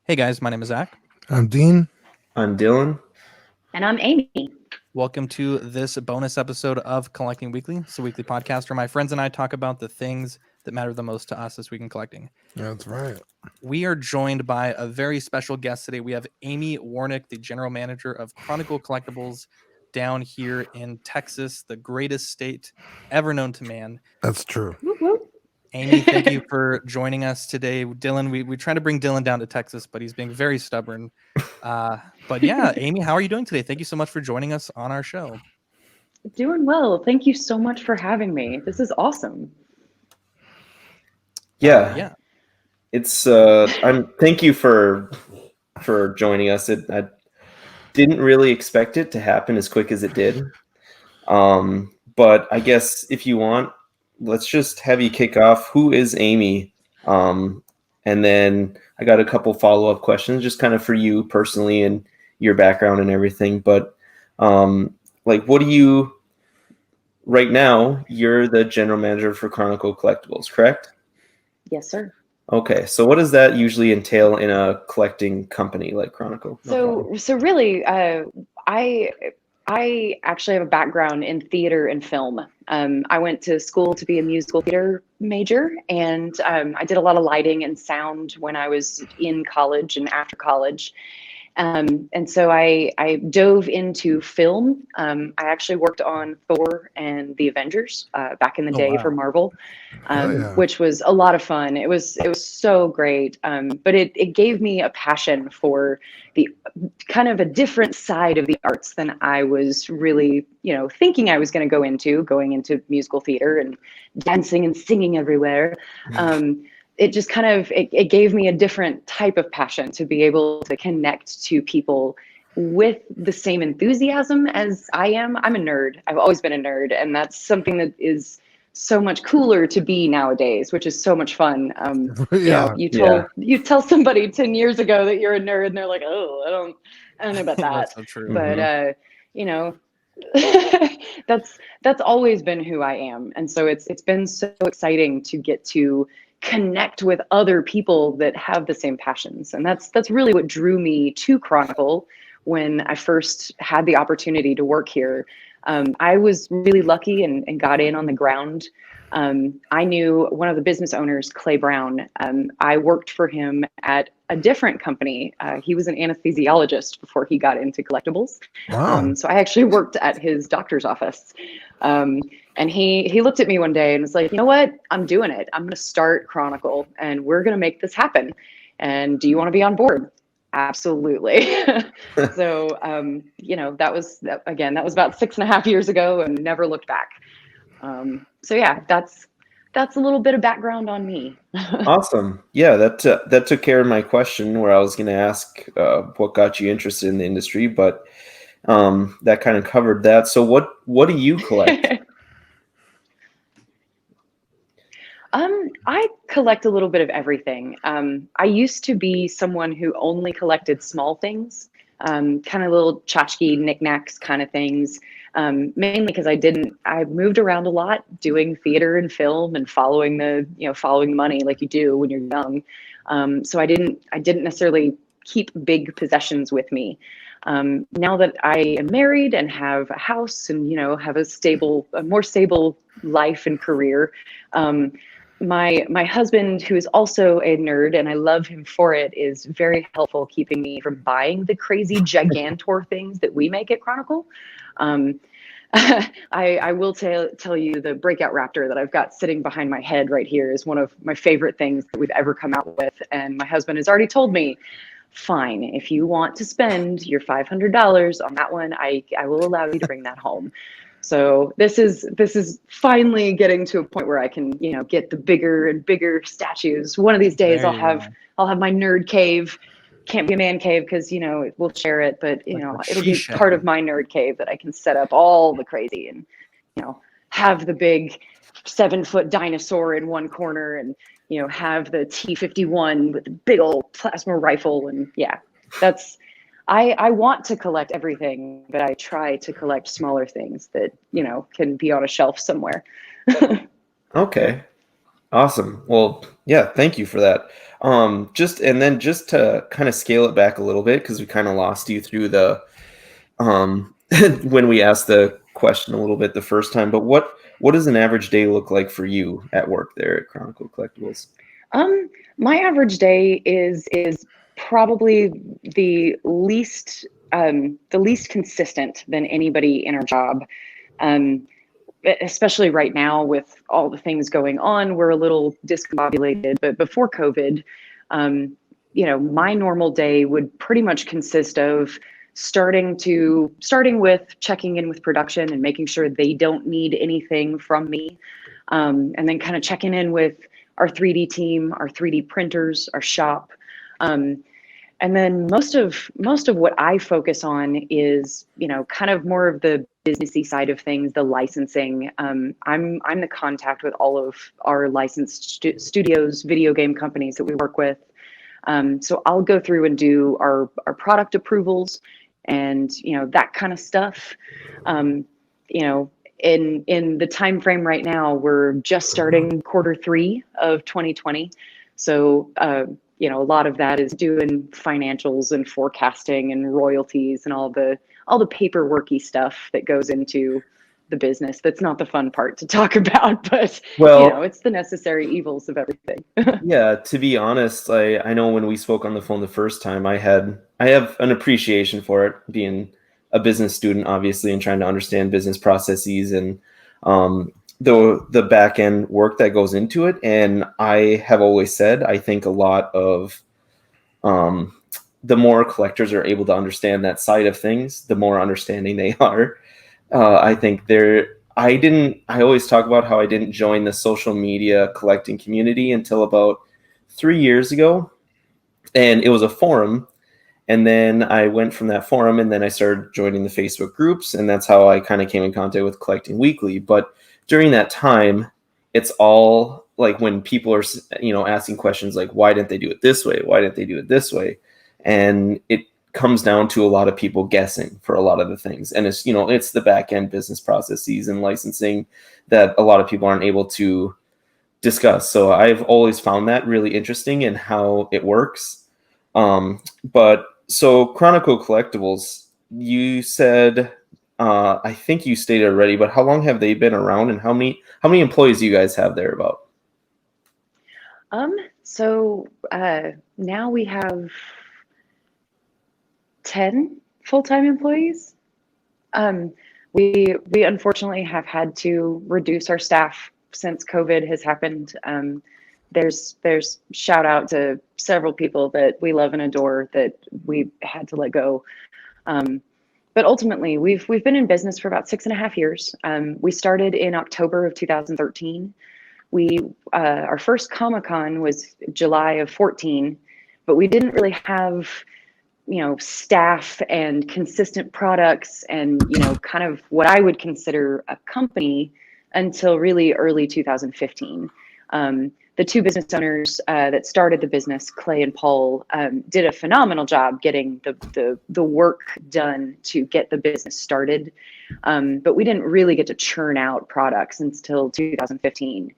Hey guys, my name is Zack. I'm Dean. I'm Dylan. And I'm Amy. Welcome to this bonus episode of Collecting Weekly. It's a weekly podcast where my friends and I talk about the things that matter the most to us this week in collecting. That's right. We are joined by a very special guest today. We have Amy Warnick, the general manager of Chronicle Collectibles down here in Texas, the greatest state ever known to man. That's true. Whoop, whoop. Amy, thank you for joining us today. Dylan, we try to bring Dylan down to Texas, but he's being very stubborn. But yeah, Amy, how are you doing today? Thank you so much for joining us on our show. Doing well. Thank you so much for having me. This is awesome. Yeah. It's thank you for joining us. I didn't really expect it to happen as quick as it did. But I guess if you want, let's just have you kick off. Who is Amy? And then I got a couple follow-up questions just kind of for you personally and your background and everything. But what do you right now, you're the general manager for Chronicle Collectibles, correct? Yes, sir. Okay, so what does that usually entail in a collecting company like Chronicle? So really, I actually have a background in theater and film. I went to school to be a musical theater major, and I did a lot of lighting and sound when I was in college and after college. And so I dove into film. I actually worked on Thor and the Avengers back in the day for Marvel, which was a lot of fun. It was so great. But it gave me a passion for the kind of a different side of the arts than I was really, thinking I was going into musical theater and dancing and singing everywhere. It just kind of, it gave me a different type of passion to be able to connect to people with the same enthusiasm as I am. I'm a nerd. I've always been a nerd. And that's something that is so much cooler to be nowadays, which is so much fun. You tell somebody 10 years ago that you're a nerd and they're like, oh, I don't know about that. That's so true. But, that's always been who I am. And so it's been so exciting to get to connect with other people that have the same passions. And that's really what drew me to Chronicle when I first had the opportunity to work here. I was really lucky and got in on the ground. I knew one of the business owners, Clay Brown. I worked for him at a different company. He was an anesthesiologist before he got into collectibles. Wow. So I actually worked at his doctor's office. And he looked at me one day and was like, you know what? I'm doing it. I'm going to start Chronicle and we're going to make this happen. And do you want to be on board? Absolutely. So, that was about 6.5 years ago and never looked back. So yeah, that's a little bit of background on me. Awesome. Yeah, that took care of my question where I was going to ask what got you interested in the industry, but that kind of covered that. So what do you collect? I collect a little bit of everything. I used to be someone who only collected small things, kind of little tchotchke knickknacks kind of things, mainly because I moved around a lot doing theater and film and following the money like you do when you're young. So I didn't necessarily keep big possessions with me. Now that I am married and have a house and, have a more stable life and career, my husband, who is also a nerd, and I love him for it, is very helpful keeping me from buying the crazy Gigantor things that we make at Chronicle. I will tell you the Breakout Raptor that I've got sitting behind my head right here is one of my favorite things that we've ever come out with. And my husband has already told me, fine, if you want to spend your $500 on that one, I will allow you to bring that home. So this is finally getting to a point where I can, get the bigger and bigger statues. One of these days I'll have my nerd cave. Can't be a man cave because, we'll share it, but it'll be part of my nerd cave that I can set up all the crazy and, have the big 7-foot dinosaur in one corner and, have the T-51 with the big old plasma rifle. And yeah, I want to collect everything, but I try to collect smaller things that, can be on a shelf somewhere. Okay. Awesome. Well, yeah, thank you for that. Just to kind of scale it back a little bit, because we kind of lost you through the um when we asked the question a little bit the first time. But what does an average day look like for you at work there at Chronicle Collectibles? Um, my average day is probably the least consistent than anybody in our job. Um, Especially right now with all the things going on, we're a little discombobulated. But before COVID, um, my normal day would pretty much consist of starting with checking in with production and making sure they don't need anything from me, and then kind of checking in with our 3D team, our 3D printers, our shop. Um, and then most of what I focus on is, kind of more of the businessy side of things, the licensing. I'm the contact with all of our licensed studios, video game companies that we work with. So I'll go through and do our product approvals and that kind of stuff. Um, you know, in the time frame right now, we're just starting quarter 3 of 2020. So a lot of that is doing financials and forecasting and royalties and all the paperworky stuff that goes into the business. That's not the fun part to talk about, but Well, it's the necessary evils of everything. yeah, to be honest, I know when we spoke on the phone the first time, I have an appreciation for it, being a business student, obviously, and trying to understand business processes and the back end work that goes into it. And I have always said I think a lot of um, the more collectors are able to understand that side of things, the more understanding they are. I think I always talk about how I didn't join the social media collecting community until about 3 years ago. And it was a forum. And then I went from that forum and then I started joining the Facebook groups. And that's how I kind of came in contact with Collecting Weekly. But during that time, it's all like when people are, asking questions like, why didn't they do it this way? Why didn't they do it this way? And it comes down to a lot of people guessing for a lot of the things. And it's the back end business processes and licensing that a lot of people aren't able to discuss. So I've always found that really interesting in how it works. But so Chronicle Collectibles, you said, I think you stated already, but how long have they been around, and how many employees do you guys have there about? So now we have 10 full-time employees. Um, we unfortunately have had to reduce our staff since COVID has happened. There's shout out to several people that we love and adore that we had to let go. But ultimately, we've been in business for about 6.5 years. We started in October of 2013. Our first Comic-Con was July of 14, but we didn't really have staff and consistent products and kind of what I would consider a company until really early 2015. The two business owners that started the business, Clay and Paul, did a phenomenal job getting the work done to get the business started, but we didn't really get to churn out products until 2015.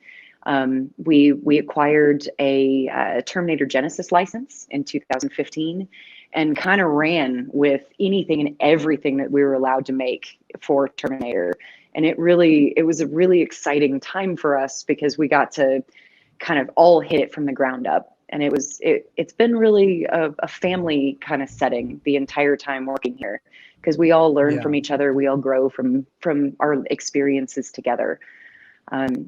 We acquired a Terminator Genesis license in 2015 and kind of ran with anything and everything that we were allowed to make for Terminator. And it was a really exciting time for us because we got to kind of all hit it from the ground up. And it's been really a family kind of setting the entire time working here because we all learn from each other. We all grow from our experiences together.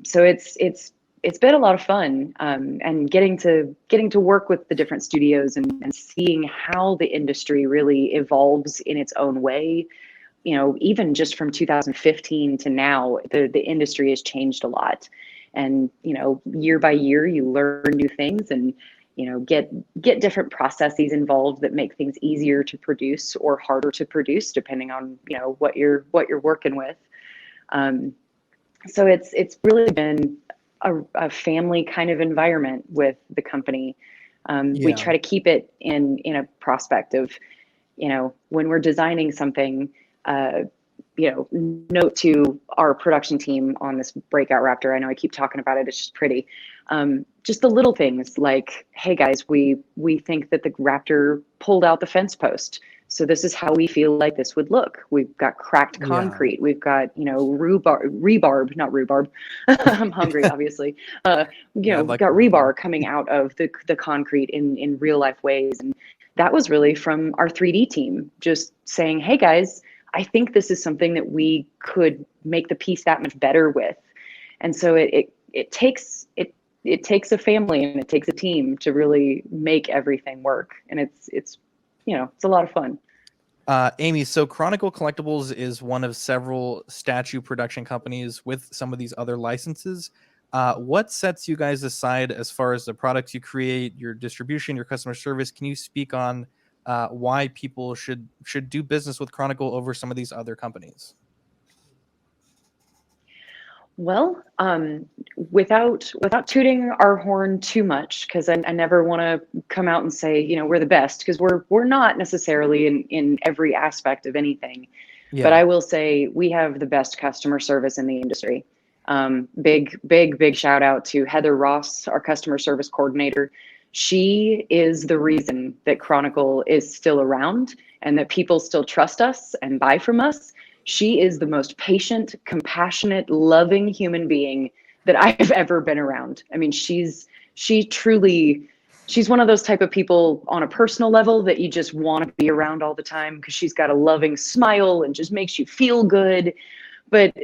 So it's been a lot of fun, and getting to work with the different studios and seeing how the industry really evolves in its own way. Even just from 2015 to now, the industry has changed a lot. And year by year, you learn new things and get different processes involved that make things easier to produce or harder to produce, depending on what you're working with. So it's really been a family kind of environment with the company. We try to keep it in a prospect of, when we're designing something, note to our production team on this breakout raptor. I know I keep talking about it. It's just pretty. Just the little things like, hey guys, we think that the raptor pulled out the fence post. So this is how we feel like this would look. We've got cracked concrete. Yeah. We've got, rebarb, not rhubarb. I'm hungry, obviously. Got rebar coming out of the concrete in real life ways. And that was really from our 3D team, just saying, hey guys, I think this is something that we could make the piece that much better with. And so it takes a family and it takes a team to really make everything work. And it's a lot of fun. Amy, so Chronicle Collectibles is one of several statue production companies with some of these other licenses. What sets you guys aside as far as the products you create, your distribution, your customer service? Can you speak on why people should do business with Chronicle over some of these other companies? Well, without tooting our horn too much, because I never want to come out and say, we're the best, because we're not necessarily in every aspect of anything. Yeah. But I will say we have the best customer service in the industry. Big shout out to Heather Ross, our customer service coordinator. She is the reason that Chronicle is still around and that people still trust us and buy from us. She is the most patient, compassionate, loving human being that I've ever been around. I mean, she's one of those type of people on a personal level that you just want to be around all the time because she's got a loving smile and just makes you feel good. But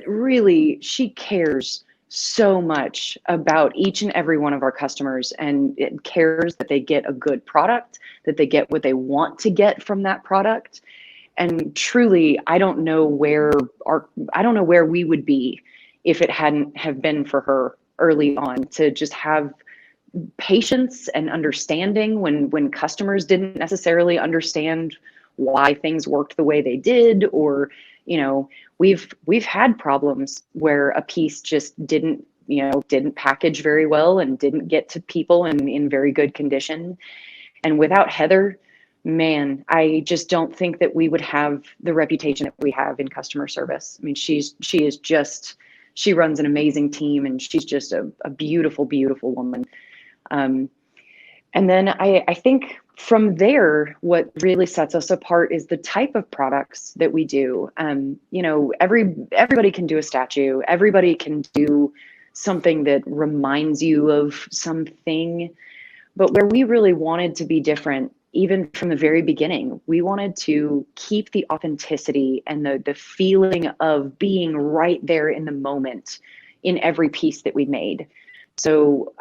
really, she cares so much about each and every one of our customers, and it cares that they get a good product, that they get what they want to get from that product. And truly, I don't know where we would be if it hadn't have been for her early on to just have patience and understanding when customers didn't necessarily understand why things worked the way they did, or we've had problems where a piece just didn't package very well and didn't get to people in very good condition. And without Heather, man, I just don't think that we would have the reputation that we have in customer service. I mean, she runs an amazing team, and she's just a beautiful, beautiful woman. And then I think from there, what really sets us apart is the type of products that we do. Everybody can do a statue. Everybody can do something that reminds you of something. But where we really wanted to be different, even from the very beginning, we wanted to keep the authenticity and the feeling of being right there in the moment in every piece that we made. So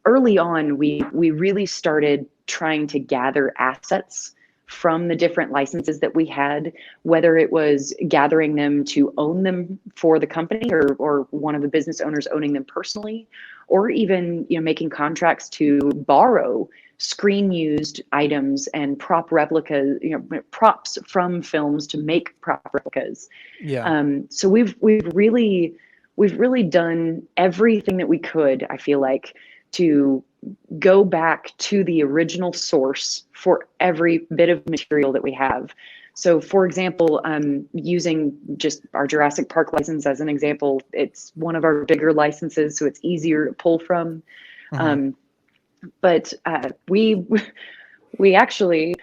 early on, we really started trying to gather assets from the different licenses that we had, whether it was gathering them to own them for the company or one of the business owners owning them personally, or even making contracts to borrow screen used items and prop replicas, props from films to make prop replicas. Yeah. So we've really done everything that we could, I feel like, to go back to the original source for every bit of material that we have. So for example, using just our Jurassic Park license as an example, it's one of our bigger licenses, so it's easier to pull from. Mm-hmm. But we actually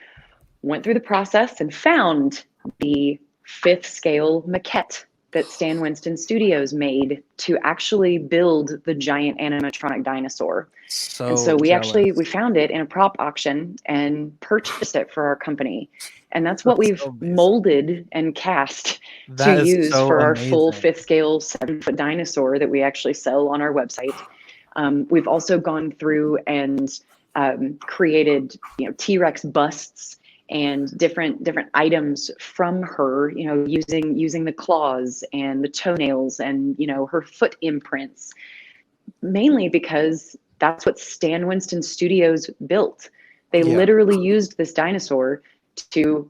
went through the process and found the 5th scale maquette that Stan Winston Studios made to actually build the giant animatronic dinosaur. And so we found it in a prop auction and purchased it for our company. And that's what we've molded and cast to use for our full 5th scale 7-foot dinosaur that we actually sell on our website. We've also gone through and created, T-Rex busts and different items from her, using the claws and the toenails and, her foot imprints, mainly because that's what Stan Winston Studios built. They literally used this dinosaur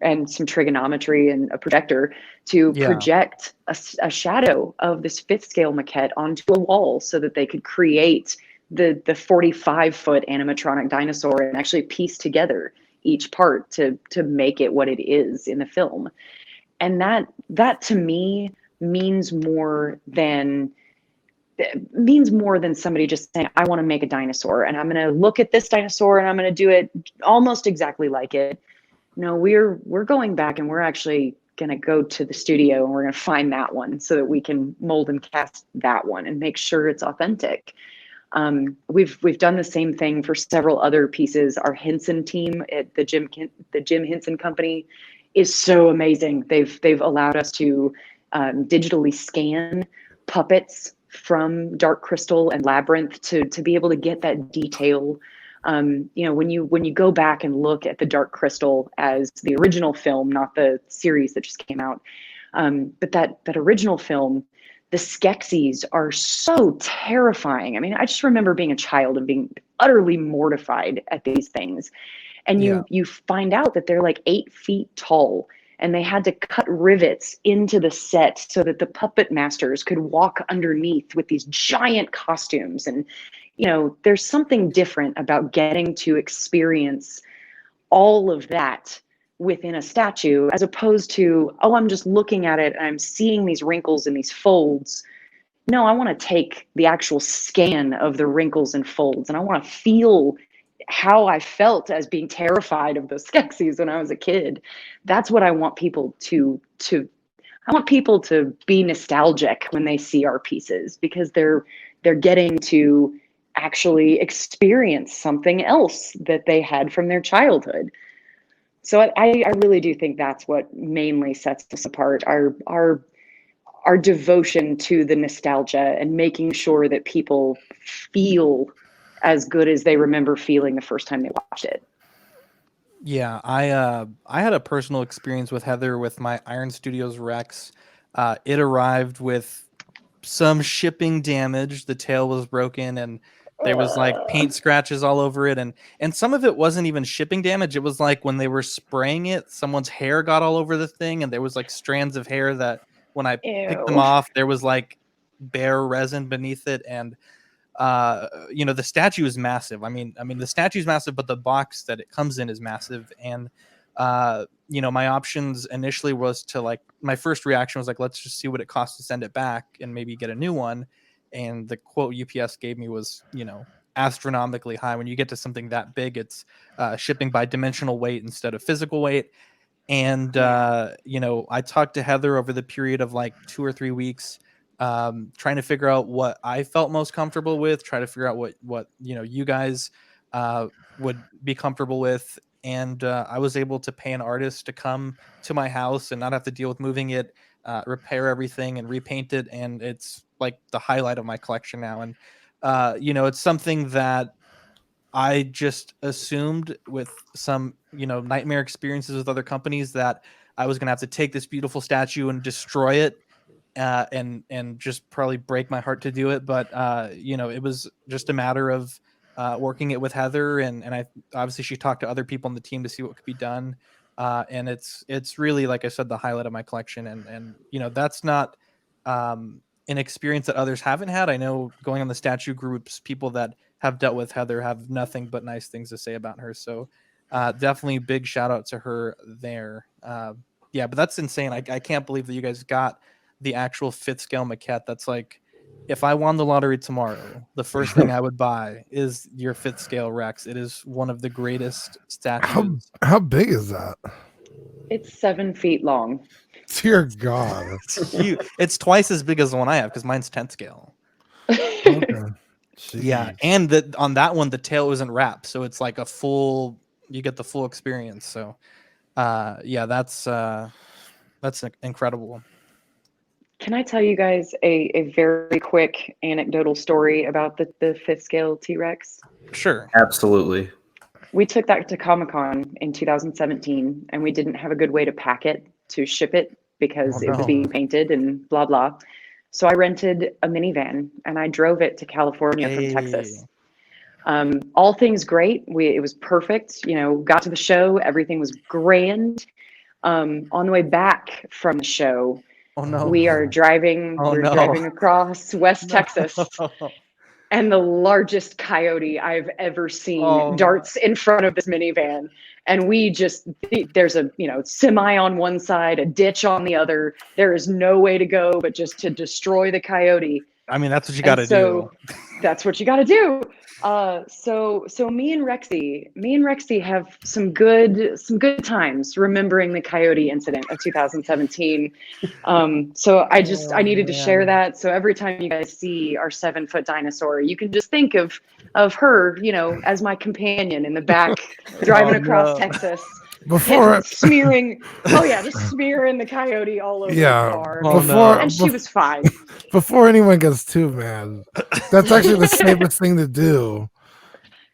and some trigonometry and a projector to project a shadow of this 5th scale maquette onto a wall so that they could create the 45-foot animatronic dinosaur and actually piece together each part to make it what it is in the film. And that to me means more than somebody just saying, I want to make a dinosaur and I'm going to look at this dinosaur and I'm going to do it almost exactly like it. No, we're going back and we're actually going to go to the studio and we're going to find that one so that we can mold and cast that one and make sure it's authentic. We've done the same thing for several other pieces. Our Henson team at the Jim Henson Company is so amazing. They've allowed us to digitally scan puppets from Dark Crystal and Labyrinth to be able to get that detail. When you go back and look at the Dark Crystal as the original film, not the series that just came out, but that original film, the Skeksis are so terrifying. I mean, I just remember being a child and being utterly mortified at these things. And you find out that they're like 8 feet tall and they had to cut rivets into the set so that the puppet masters could walk underneath with these giant costumes. And, there's something different about getting to experience all of that within a statue as opposed to, oh, I'm just looking at it and I'm seeing these wrinkles and these folds. No, I want to take the actual scan of the wrinkles and folds and I want to feel how I felt as being terrified of those Skeksis when I was a kid. That's what I want people to I want people to be nostalgic when they see our pieces because they're getting to actually experience something else that they had from their childhood. So I really do think that's what mainly sets us apart, our devotion to the nostalgia and making sure that people feel as good as they remember feeling the first time they watched it. Yeah, I had a personal experience with Heather with my Iron Studios Rex. It arrived with some shipping damage. The tail was broken and there was like paint scratches all over it, and some of it wasn't even shipping damage. It was like when they were spraying it, someone's hair got all over the thing, and there was like strands of hair that when I picked them off, there was like bare resin beneath it. And the statue is massive. I mean the statue is massive, but the box that it comes in is massive. And my options initially was to like, my first reaction was like, let's just see what it costs to send it back and maybe get a new one. And the quote UPS gave me was, astronomically high. When you get to something that big, it's shipping by dimensional weight instead of physical weight. And I talked to Heather over the period of like 2 or 3 weeks, trying to figure out what I felt most comfortable with, try to figure out what you guys would be comfortable with. And I was able to pay an artist to come to my house and not have to deal with moving it, repair everything and repaint it. And it's like the highlight of my collection now. And, it's something that I just assumed with some, nightmare experiences with other companies that I was going to have to take this beautiful statue and destroy it. And just probably break my heart to do it. But, it was just a matter of working it with Heather. And I obviously she talked to other people on the team to see what could be done. And it's really, like I said, the highlight of my collection. And that's not an experience that others haven't had. I know going on the statue groups, people that have dealt with Heather have nothing but nice things to say about her. So definitely big shout out to her there. Yeah, but that's insane. I can't believe that you guys got the actual 5th scale maquette. That's like, if I won the lottery tomorrow, the first thing I would buy is your 5th scale Rex. It is one of the greatest statues. How big is that? It's 7 feet long. Dear God. It's huge. It's twice as big as the one I have because mine's 10th scale. Okay. Yeah, and on that one, the tail isn't wrapped, so it's like you get the full experience. So, yeah, that's incredible. Can I tell you guys a very quick anecdotal story about the 5th scale T-Rex? Sure. Absolutely. We took that to Comic-Con in 2017, and we didn't have a good way to pack it, to ship it, because it was being painted and blah, blah. So I rented a minivan, and I drove it to California from Texas. All things great. It was perfect. Got to the show. Everything was grand. On the way back from the show, Oh no! we are driving. We're driving across West Texas, and the largest coyote I've ever seen Oh, darts in front of this minivan. And there's a, semi on one side, a ditch on the other. There is no way to go but just to destroy the coyote. I mean, that's what you And got to so do. that's what you got to do. So me and Rexy have some good times remembering the coyote incident of 2017. So I Oh, needed to share man. that. So every time you guys see our 7-foot dinosaur, you can just think of her, as my companion in the back, driving Oh, across no. Texas, Before, smearing. Oh yeah, just smearing the coyote all over the yeah, car. Oh, before, no. And she was fine. before anyone gets too mad, that's actually the safest thing to do.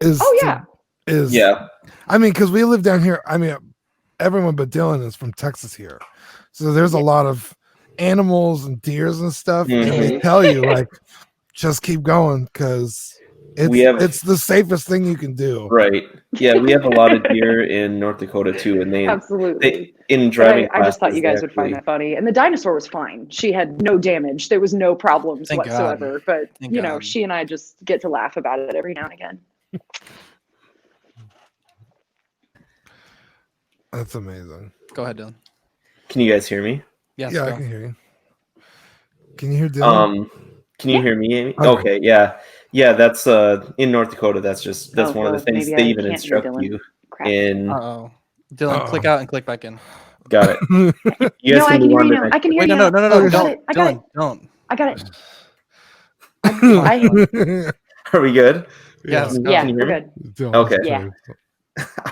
Oh yeah. Yeah. I mean, because we live down here. I mean, everyone but Dylan is from Texas here, so there's a Yeah. lot of animals and deers and stuff, and they Mhm. tell you like, just keep going because We have it's the safest thing you can do. right. Yeah, we have a lot of deer in North Dakota too, and they Absolutely. in But driving I just thought classes you they guys would find actually that funny. And the dinosaur was fine. She had no damage. There was no problems Thank God. whatsoever. But, Thank God. she and I just get to laugh about it every now and again. That's amazing. Go ahead, Dylan. Can you guys hear me? Yes, Yeah, I go. can hear you. Can you hear Dylan? Can you Yeah. hear me, Amy? Okay. Okay, yeah. Yeah, that's in North Dakota, that's Oh, one of the well, things maybe they I even can't hear instruct Dylan. you Crap. in. Uh-oh. Dylan, Uh-oh. click out and click back in. Got it. You guys No, I can can move hear on you to now. next. I can hear Wait, you no, now. no, no, Oh, no, I got don't. it. I got Dylan, it. don't. I got it. Are we good? Yes, Yeah. go. Yeah, Can you we're hear me? good. Dylan's Okay. Yeah. place.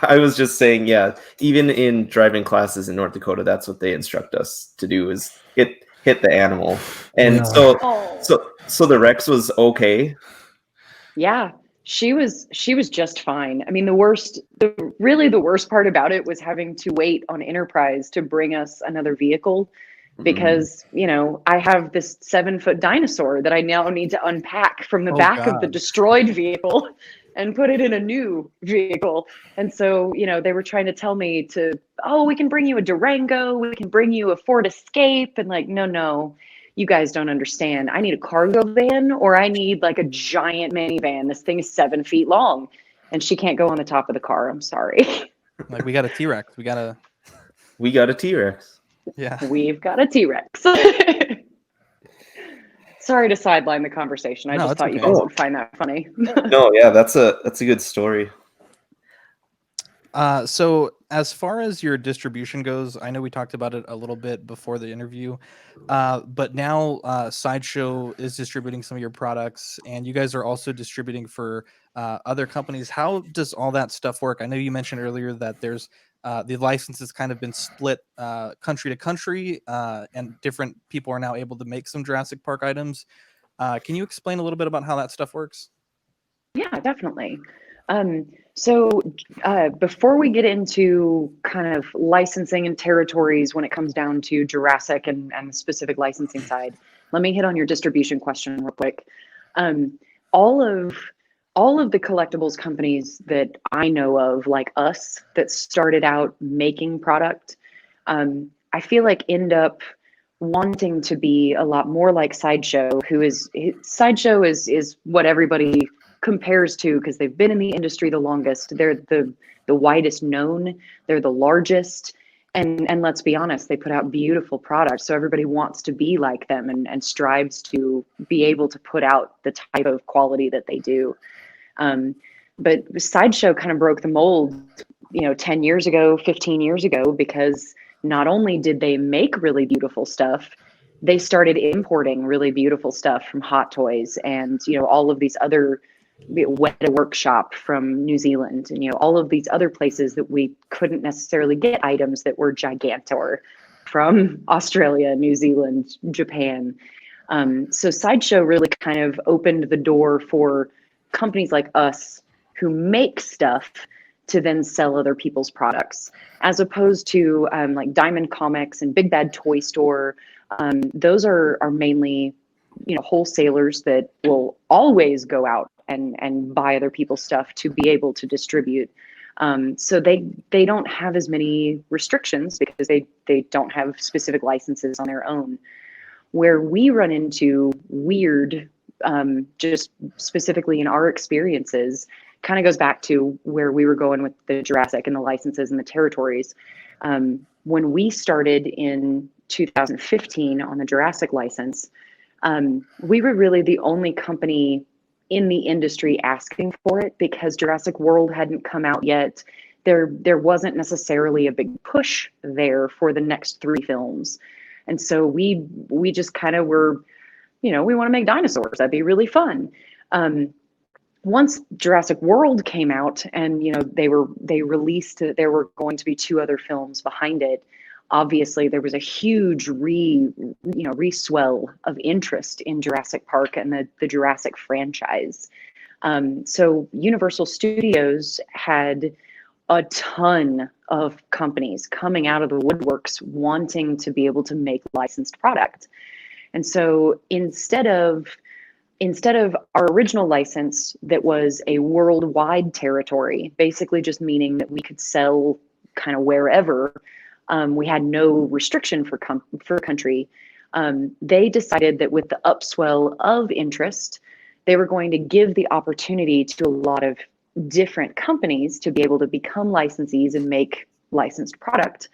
I was just saying, yeah, even in driving classes in North Dakota, that's what they instruct us to do is hit the animal. And Yeah. so the Rex was okay. Yeah, she was just fine. I mean, the worst part about it was having to wait on Enterprise to bring us another vehicle because, I have this 7-foot dinosaur that I now need to unpack from the Oh, back of the God. destroyed vehicle and put it in a new vehicle. And so, they were trying to tell me we can bring you a Durango, we can bring you a Ford Escape, and like, no. You guys don't understand. I need a cargo van or I need like a giant minivan. This thing is 7 feet long and she can't go on the top of the car. I'm sorry. Like, we got a T-Rex. We got a T-Rex. yeah. We've got a T-Rex. Sorry to sideline the conversation. I No, just it's thought you okay. guys would find that funny. No, yeah, that's a good story. So as far as your distribution goes, I know we talked about it a little bit before the interview, but now Sideshow is distributing some of your products, and you guys are also distributing for other companies. How does all that stuff work? I know you mentioned earlier that there's the license has kind of been split country to country, and different people are now able to make some Jurassic Park items. Can you explain a little bit about how that stuff works? Yeah, definitely. So before we get into kind of licensing and territories when it comes down to Jurassic and the specific licensing side, let me hit on your distribution question real quick. All of the collectibles companies that I know of, like us, that started out making product, I feel like end up wanting to be a lot more like Sideshow, Sideshow is what everybody compares to because they've been in the industry the longest. They're the widest known, they're the largest, and let's be honest, they put out beautiful products. So everybody wants to be like them and strives to be able to put out the type of quality that they do. But Sideshow kind of broke the mold, 10 years ago, 15 years ago, because not only did they make really beautiful stuff, they started importing really beautiful stuff from Hot Toys and, all of these other Weta Workshop from New Zealand and, all of these other places that we couldn't necessarily get items that were gigantor from Australia, New Zealand, Japan. So Sideshow really kind of opened the door for companies like us who make stuff to then sell other people's products, as opposed to like Diamond Comics and Big Bad Toy Store. Those are mainly, wholesalers that will always go out and buy other people's stuff to be able to distribute. So they don't have as many restrictions because they don't have specific licenses on their own. Where we run into weird just specifically in our experiences, kind of goes back to where we were going with the Jurassic and the licenses and the territories. When we started in 2015 on the Jurassic license, we were really the only company in the industry asking for it because Jurassic World hadn't come out yet. There wasn't necessarily a big push there for the next 3 films. And so we just kind of were, we want to make dinosaurs. That'd be really fun. Once Jurassic World came out and, they released it, there were going to be 2 other films behind it. Obviously, there was a huge re-swell of interest in Jurassic Park and the Jurassic franchise. So Universal Studios had a ton of companies coming out of the woodworks wanting to be able to make licensed product. And so instead of our original license that was a worldwide territory, basically just meaning that we could sell kind of wherever, we had no restriction for country. They decided that with the upswell of interest, they were going to give the opportunity to a lot of different companies to be able to become licensees and make licensed product.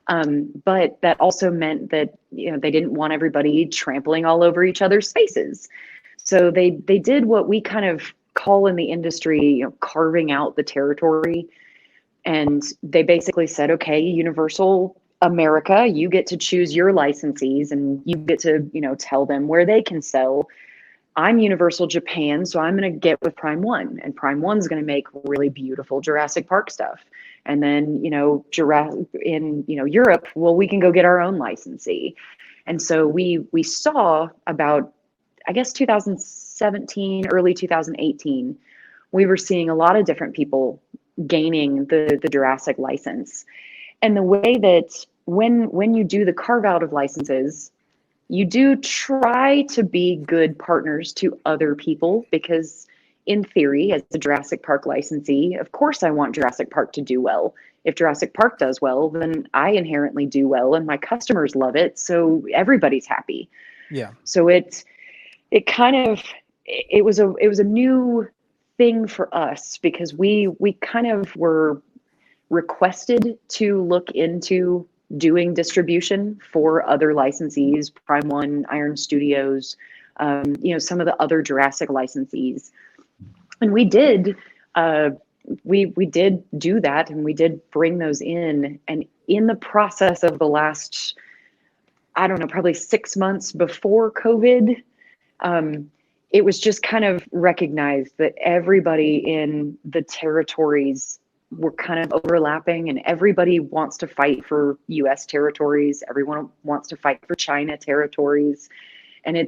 But that also meant that they didn't want everybody trampling all over each other's spaces. So they did what we kind of call in the industry, carving out the territory. And they basically said, okay, Universal America, you get to choose your licensees and you get to, tell them where they can sell. I'm Universal Japan, so I'm going to get with Prime One, and Prime One's going to make really beautiful Jurassic Park stuff. And then, in Europe, well, we can go get our own licensee. And so we saw about, I guess, 2017, early 2018, we were seeing a lot of different people gaining the Jurassic license. And the way that when you do the carve out of licenses, you do try to be good partners to other people because in theory, as a Jurassic Park licensee, of course I want Jurassic Park to do well. If Jurassic Park does well, then I inherently do well and my customers love it. So everybody's happy. Yeah. So it was a new thing for us because we kind of were requested to look into doing distribution for other licensees, Prime One, Iron Studios, some of the other Jurassic licensees. And we did, we did do that, and we did bring those in. And in the process of the last, I don't know, probably 6 months before COVID, it was just kind of recognized that everybody in the territories were kind of overlapping, and everybody wants to fight for US territories. Everyone wants to fight for China territories. And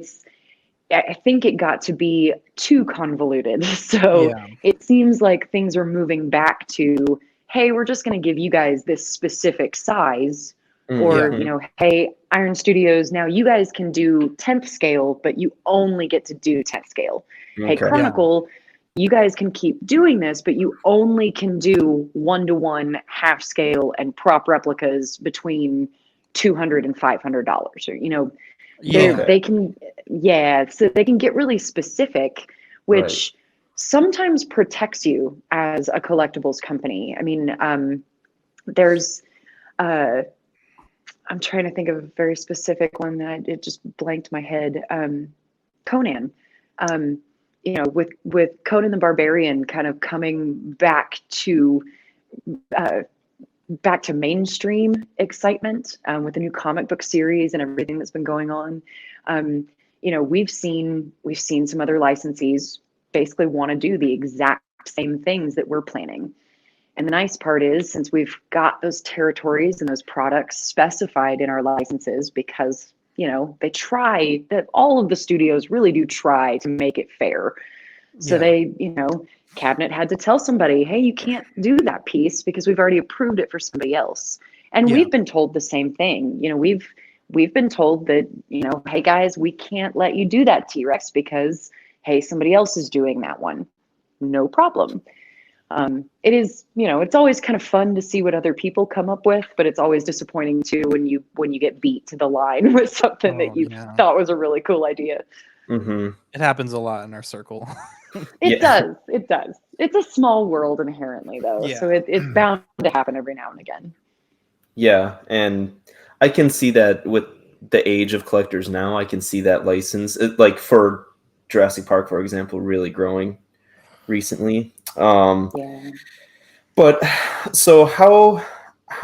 I think it got to be too convoluted. So It seems like things are moving back to, hey, we're just going to give you guys this specific size. Or, hey, Iron Studios, now you guys can do 10th scale, but you only get to do 10th scale. Okay. Hey, Chronicle, you guys can keep doing this, but you only can do 1-to-1 half scale and prop replicas between $200 and $500, or, they can, so they can get really specific, which sometimes protects you as a collectibles company. I mean, there's, I'm trying to think of a very specific one that it just blanked my head. Conan, with Conan the Barbarian kind of coming back to mainstream excitement with the new comic book series and everything that's been going on. We've seen some other licensees basically want to do the exact same things that we're planning. And the nice part is, since we've got those territories and those products specified in our licenses, because, they try, that all of the studios really do try to make it fair. So they, Cabinet had to tell somebody, hey, you can't do that piece because we've already approved it for somebody else. And we've been told the same thing. We've been told that, hey guys, we can't let you do that T-Rex because, hey, somebody else is doing that one. No problem. It is, it's always kind of fun to see what other people come up with, but it's always disappointing too when you get beat to the line with something that you thought was a really cool idea. Mm-hmm. It happens a lot in our circle. It Yeah. does. It does. It's a small world inherently, though, so Yeah. it's bound to happen every now and again. Yeah, and I can see that with the age of collectors now. I can see that license, like for Jurassic Park, for example, really growing recently. Yeah. But so how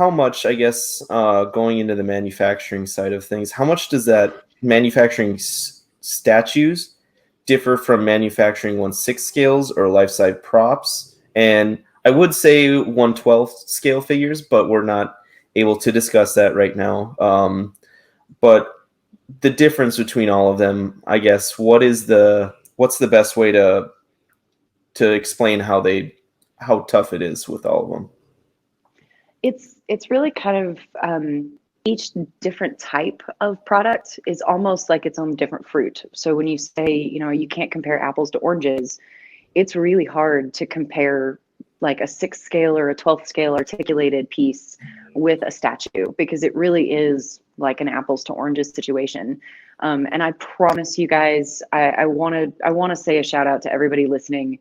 much, I guess, going into the manufacturing side of things, how much does that manufacturing statues differ from manufacturing 1/6 scales or life-size props? And I would say 1/12 scale figures, but we're not able to discuss that right now. But the difference between all of them, I guess, what's the best way to explain how tough it is with all of them? It's really kind of each different type of product is almost like its own different fruit. So when you say, you can't compare apples to oranges, it's really hard to compare like a 6 scale or a 12th scale articulated piece with a statue, because it really is like an apples to oranges situation. And I promise you guys, I want to say a shout out to everybody listening.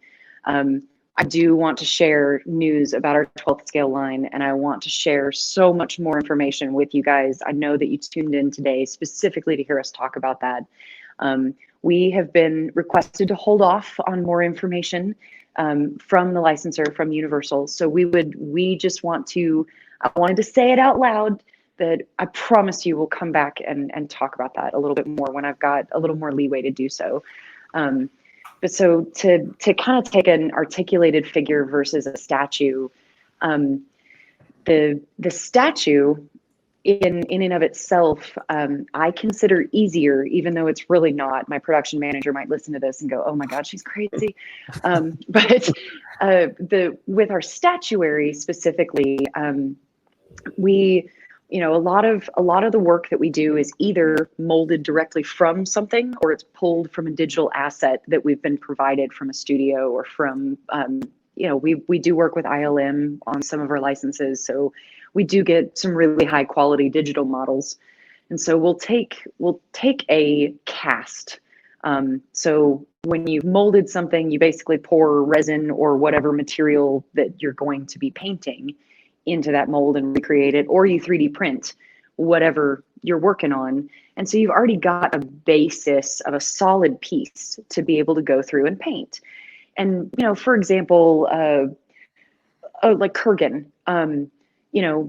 I do want to share news about our 12th scale line, and I want to share so much more information with you guys. I know that you tuned in today specifically to hear us talk about that. We have been requested to hold off on more information from the licensor, from Universal. So I wanted to say it out loud that I promise you we'll come back and talk about that a little bit more when I've got a little more leeway to do so. But so to kind of take an articulated figure versus a statue, the statue in and of itself, I consider easier, even though it's really not. My production manager might listen to this and go, "Oh my God, she's crazy." But with our statuary specifically, we, a lot of the work that we do is either molded directly from something, or it's pulled from a digital asset that we've been provided from a studio, or from we do work with ILM on some of our licenses, so we do get some really high quality digital models. And so we'll take a cast. So when you've molded something, you basically pour resin or whatever material that you're going to be painting into that mold and recreate it, or you 3D print whatever you're working on. And so you've already got a basis of a solid piece to be able to go through and paint. And, for example, like Kurgan,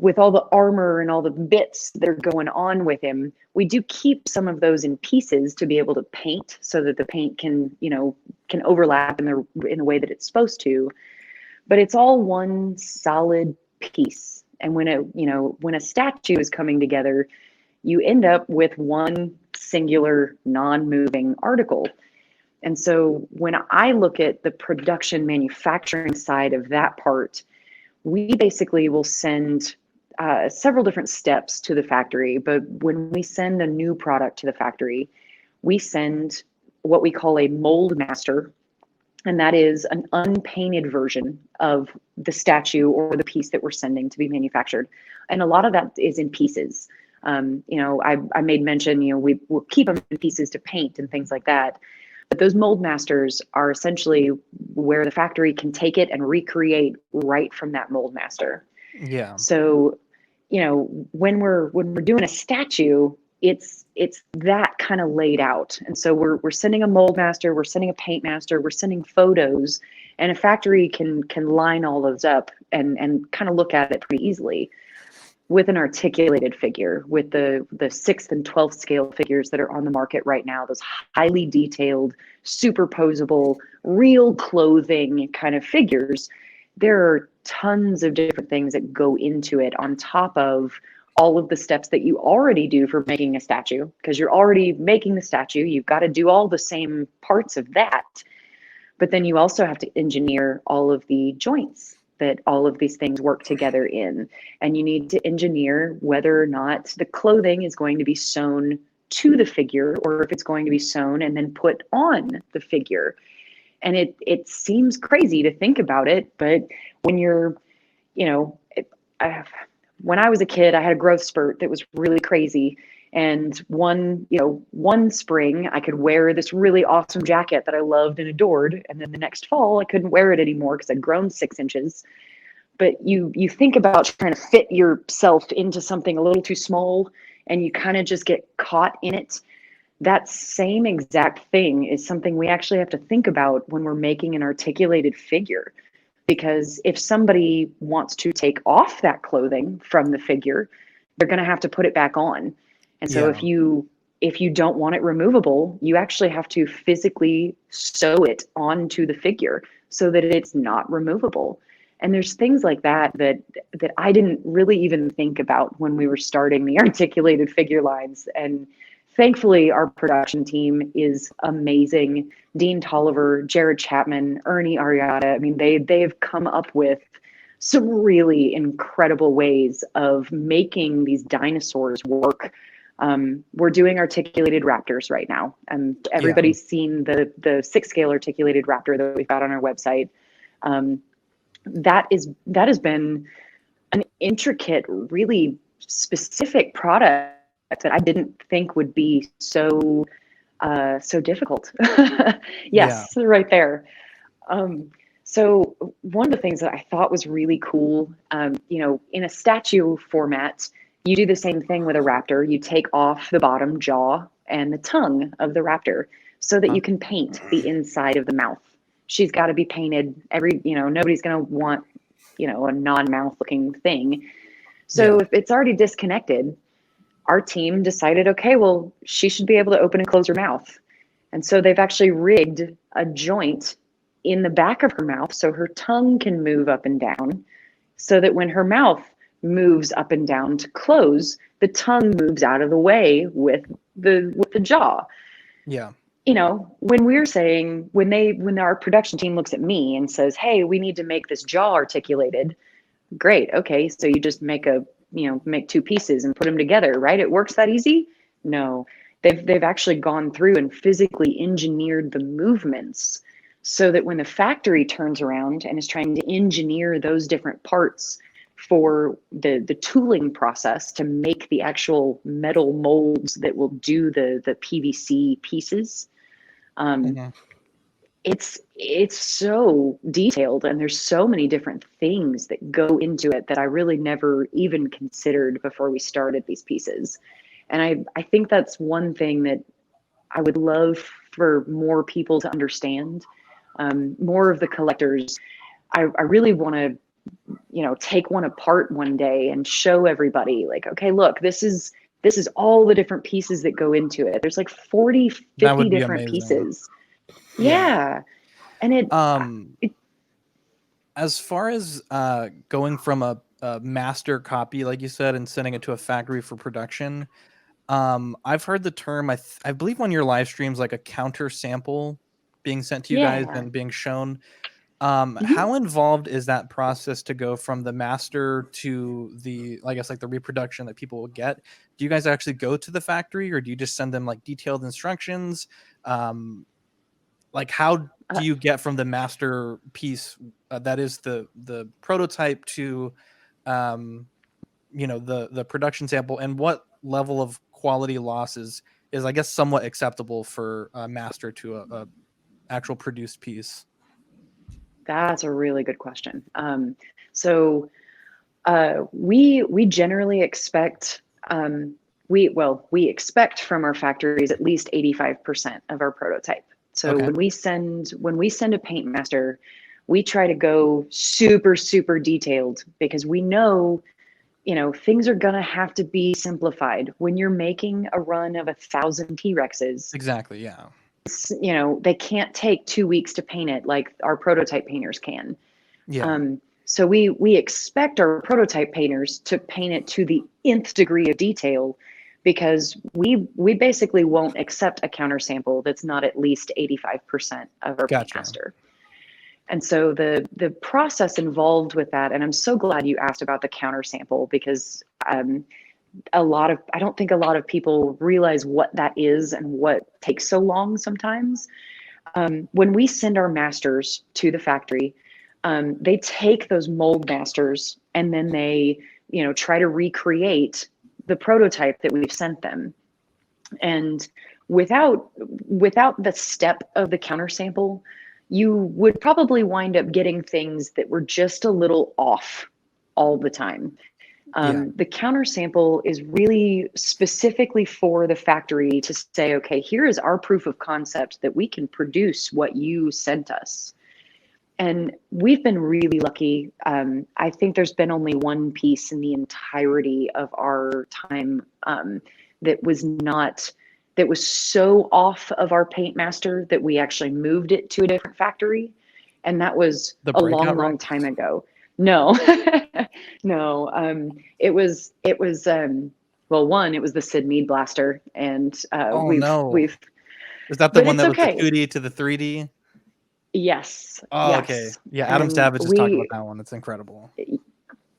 with all the armor and all the bits that are going on with him, we do keep some of those in pieces to be able to paint, so that the paint can overlap in the way that it's supposed to. But it's all one solid piece. And when a statue is coming together, you end up with one singular non-moving article. And so when I look at the production manufacturing side of that part, we basically will send several different steps to the factory. But when we send a new product to the factory, we send what we call a mold master. And that is an unpainted version of the statue or the piece that we're sending to be manufactured. And a lot of that is in pieces. I made mention, we'll keep them in pieces to paint and things like that. But those mold masters are essentially where the factory can take it and recreate right from that mold master. Yeah. So, when we're doing a statue, it's that kind of laid out. And so we're sending a mold master, we're sending a paint master, we're sending photos, and a factory can line all those up and kind of look at it pretty easily. With an articulated figure, with the 6th and 12th scale figures that are on the market right now, those highly detailed, superposable, real clothing kind of figures, there are tons of different things that go into it on top of all of the steps that you already do for making a statue, because you're already making the statue. You've got to do all the same parts of that. But then you also have to engineer all of the joints that all of these things work together in. And you need to engineer whether or not the clothing is going to be sewn to the figure, or if it's going to be sewn and then put on the figure. And it seems crazy to think about it, but when you're, when I was a kid, I had a growth spurt that was really crazy. And one spring I could wear this really awesome jacket that I loved and adored. And then the next fall I couldn't wear it anymore because I'd grown 6 inches. But you think about trying to fit yourself into something a little too small and you kind of just get caught in it. That same exact thing is something we actually have to think about when we're making an articulated figure. Because if somebody wants to take off that clothing from the figure, they're going to have to put it back on. And so Yeah. if you don't want it removable, you actually have to physically sew it onto the figure so that it's not removable. And there's things like that I didn't really even think about when we were starting the articulated figure lines. And thankfully, our production team is amazing. Dean Tolliver, Jared Chapman, Ernie Ariata. I mean, they've come up with some really incredible ways of making these dinosaurs work. We're doing articulated raptors right now. Everybody's seen the 6-scale articulated raptor that we've got on our website. That has been an intricate, really specific product that I didn't think would be so difficult. Yes, right there. So one of the things that I thought was really cool, in a statue format, you do the same thing with a raptor. You take off the bottom jaw and the tongue of the raptor so that you can paint the inside of the mouth. She's got to be painted nobody's going to want, a non-mouth looking thing. So if it's already disconnected, our team decided, okay, well, she should be able to open and close her mouth. And so they've actually rigged a joint in the back of her mouth so her tongue can move up and down, so that when her mouth moves up and down to close, the tongue moves out of the way with the jaw. Yeah. When we're saying, when our production team looks at me and says, hey, we need to make this jaw articulated, great. Okay. So you just make two pieces and put them together, right? It works that easy? No, they've actually gone through and physically engineered the movements so that when the factory turns around and is trying to engineer those different parts for the tooling process to make the actual metal molds that will do the PVC pieces, it's so detailed, and there's so many different things that go into it that I really never even considered before we started these pieces. And I think that's one thing that I would love for more people to understand, more of the collectors. I really want to, take one apart one day and show everybody, like, okay, look, this is all the different pieces that go into it. There's like 40, 50 different pieces. Yeah. And as far as going from a master copy, like you said, and sending it to a factory for production, I've heard the term, I believe on your live streams, like a counter sample being sent to you guys and being shown. How involved is that process to go from the master to the, I guess, like the reproduction that people will get? Do you guys actually go to the factory, or do you just send them like detailed instructions? Like, how do you get from the masterpiece that is the prototype to the production sample, and what level of quality losses is, I guess, somewhat acceptable for a master to a actual produced piece? That's a really good question. So we generally expect, we expect from our factories at least 85% of our prototype. So when we send a paint master, we try to go super, super detailed, because we know, things are gonna have to be simplified when you're making a run of 1,000 T-Rexes. Exactly. Yeah. They can't take 2 weeks to paint it like our prototype painters can. Yeah. So we expect our prototype painters to paint it to the nth degree of detail, because we basically won't accept a counter sample that's not at least 85% of our paint master. And so the process involved with that, and I'm so glad you asked about the counter sample, because I don't think a lot of people realize what that is and what takes so long sometimes. When we send our masters to the factory, they take those mold masters and then they try to recreate the prototype that we've sent them. And without the step of the countersample, you would probably wind up getting things that were just a little off all the time. The countersample is really specifically for the factory to say, okay, here is our proof of concept that we can produce what you sent us. And we've been really lucky. I think there's been only one piece in the entirety of our time that was so off of our paint master that we actually moved it to a different factory. And that was a long time ago. No, no. It was well, one, it was the Sid Mead blaster. And is that the one that was the 2D to the 3D? Yes. Oh, yes. okay. Yeah, Adam Savage just talked about that one. It's incredible.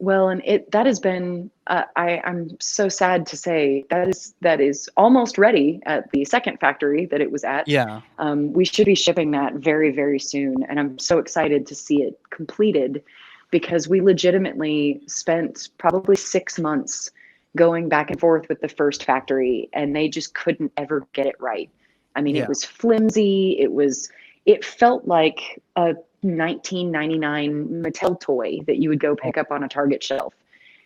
Well, and that has been, I'm so sad to say that is almost ready at the second factory that it was at. Yeah. We should be shipping that very, very soon. And I'm so excited to see it completed, because we legitimately spent probably 6 months going back and forth with the first factory, and they just couldn't ever get it right. I mean, it was flimsy. It felt like a 1999 Mattel toy that you would go pick up on a Target shelf.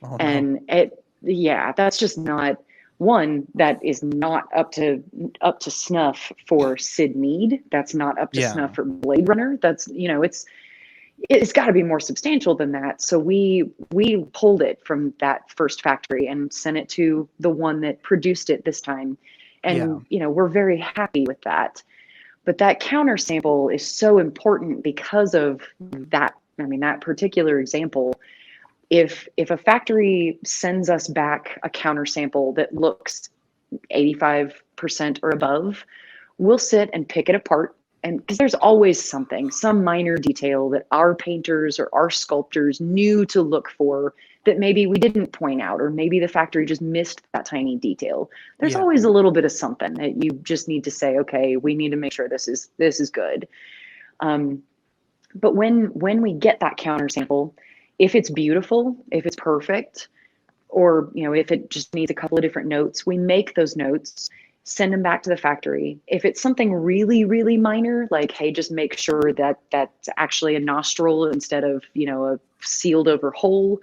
Oh, no. And that's just not one that is not up to snuff for Sid Mead. That's not up to snuff for Blade Runner. That's, it's got to be more substantial than that. So we pulled it from that first factory and sent it to the one that produced it this time. And, we're very happy with that. But that countersample is so important because of that. I mean, that particular example, if a factory sends us back a countersample that looks 85% or above, we'll sit and pick it apart. And because there's always some minor detail that our painters or our sculptors knew to look for that maybe we didn't point out, or maybe the factory just missed that tiny detail. There's always a little bit of something that you just need to say, okay, we need to make sure this is good. But when we get that countersample, if it's beautiful, if it's perfect, or if it just needs a couple of different notes, we make those notes, send them back to the factory. If it's something really, really minor, like, hey, just make sure that that's actually a nostril instead of, a sealed over hole,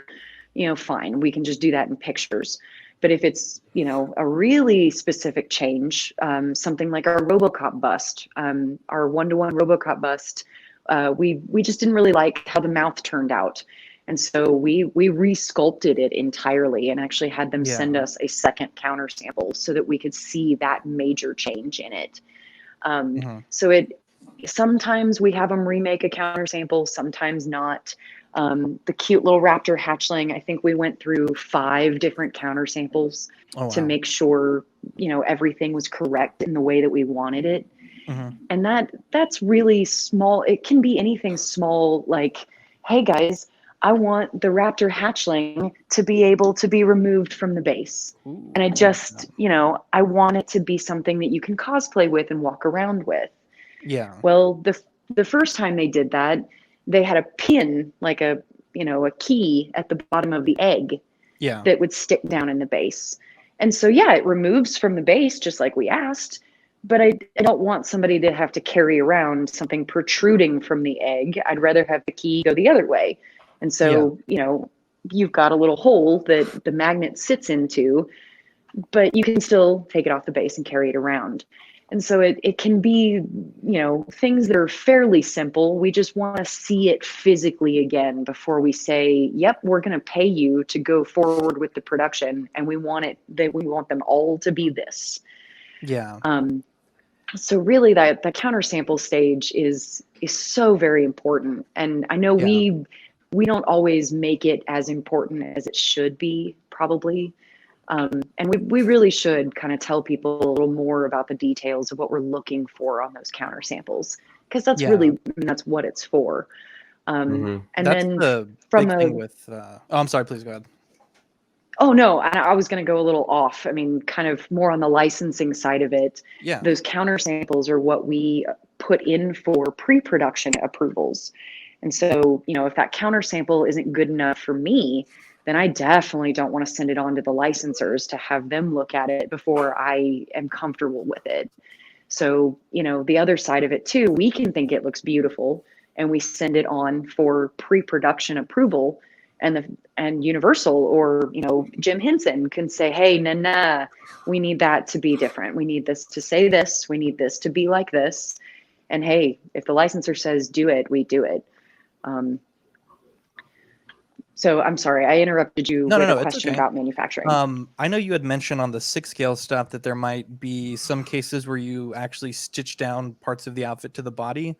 fine, we can just do that in pictures. But if it's, a really specific change, something like our RoboCop bust, our 1-to-1 RoboCop bust, we just didn't really like how the mouth turned out. And so we re-sculpted it entirely and actually had them send us a second countersample so that we could see that major change in it. So sometimes we have them remake a countersample, sometimes not. The cute little raptor hatchling, I think we went through 5 different countersamples to make sure, everything was correct in the way that we wanted it. And that's really small. It can be anything small, like, hey guys, I want the raptor hatchling to be able to be removed from the base. And I just, I want it to be something that you can cosplay with and walk around with. Yeah. Well, the first time they did that, they had a pin, like a key at the bottom of the egg that would stick down in the base. And so, it removes from the base just like we asked, but I don't want somebody to have to carry around something protruding from the egg. I'd rather have the key go the other way. And so, you've got a little hole that the magnet sits into, but you can still take it off the base and carry it around. And so it can be, things that are fairly simple. We just want to see it physically again before we say, yep, we're going to pay you to go forward with the production. And we want them all to be this. Yeah. So really the countersample stage is so very important. And I know we don't always make it as important as it should be, probably. And we really should kind of tell people a little more about the details of what we're looking for on those countersamples, because that's that's what it's for. And that's then the big thing with, I'm sorry, please go ahead. Oh, no, I was going to go a little off. I mean, kind of more on the licensing side of it. Yeah. Those countersamples are what we put in for pre-production approvals. And so, if that countersample isn't good enough for me, then I definitely don't want to send it on to the licensors to have them look at it before I am comfortable with it. So, the other side of it too, we can think it looks beautiful and we send it on for pre-production approval, and Universal or, Jim Henson can say, hey, nah, we need that to be different. We need this to say this. We need this to be like this. And hey, if the licensor says do it, we do it. So I'm sorry, I interrupted you with a question about manufacturing. I know you had mentioned on the 6-scale stuff that there might be some cases where you actually stitch down parts of the outfit to the body.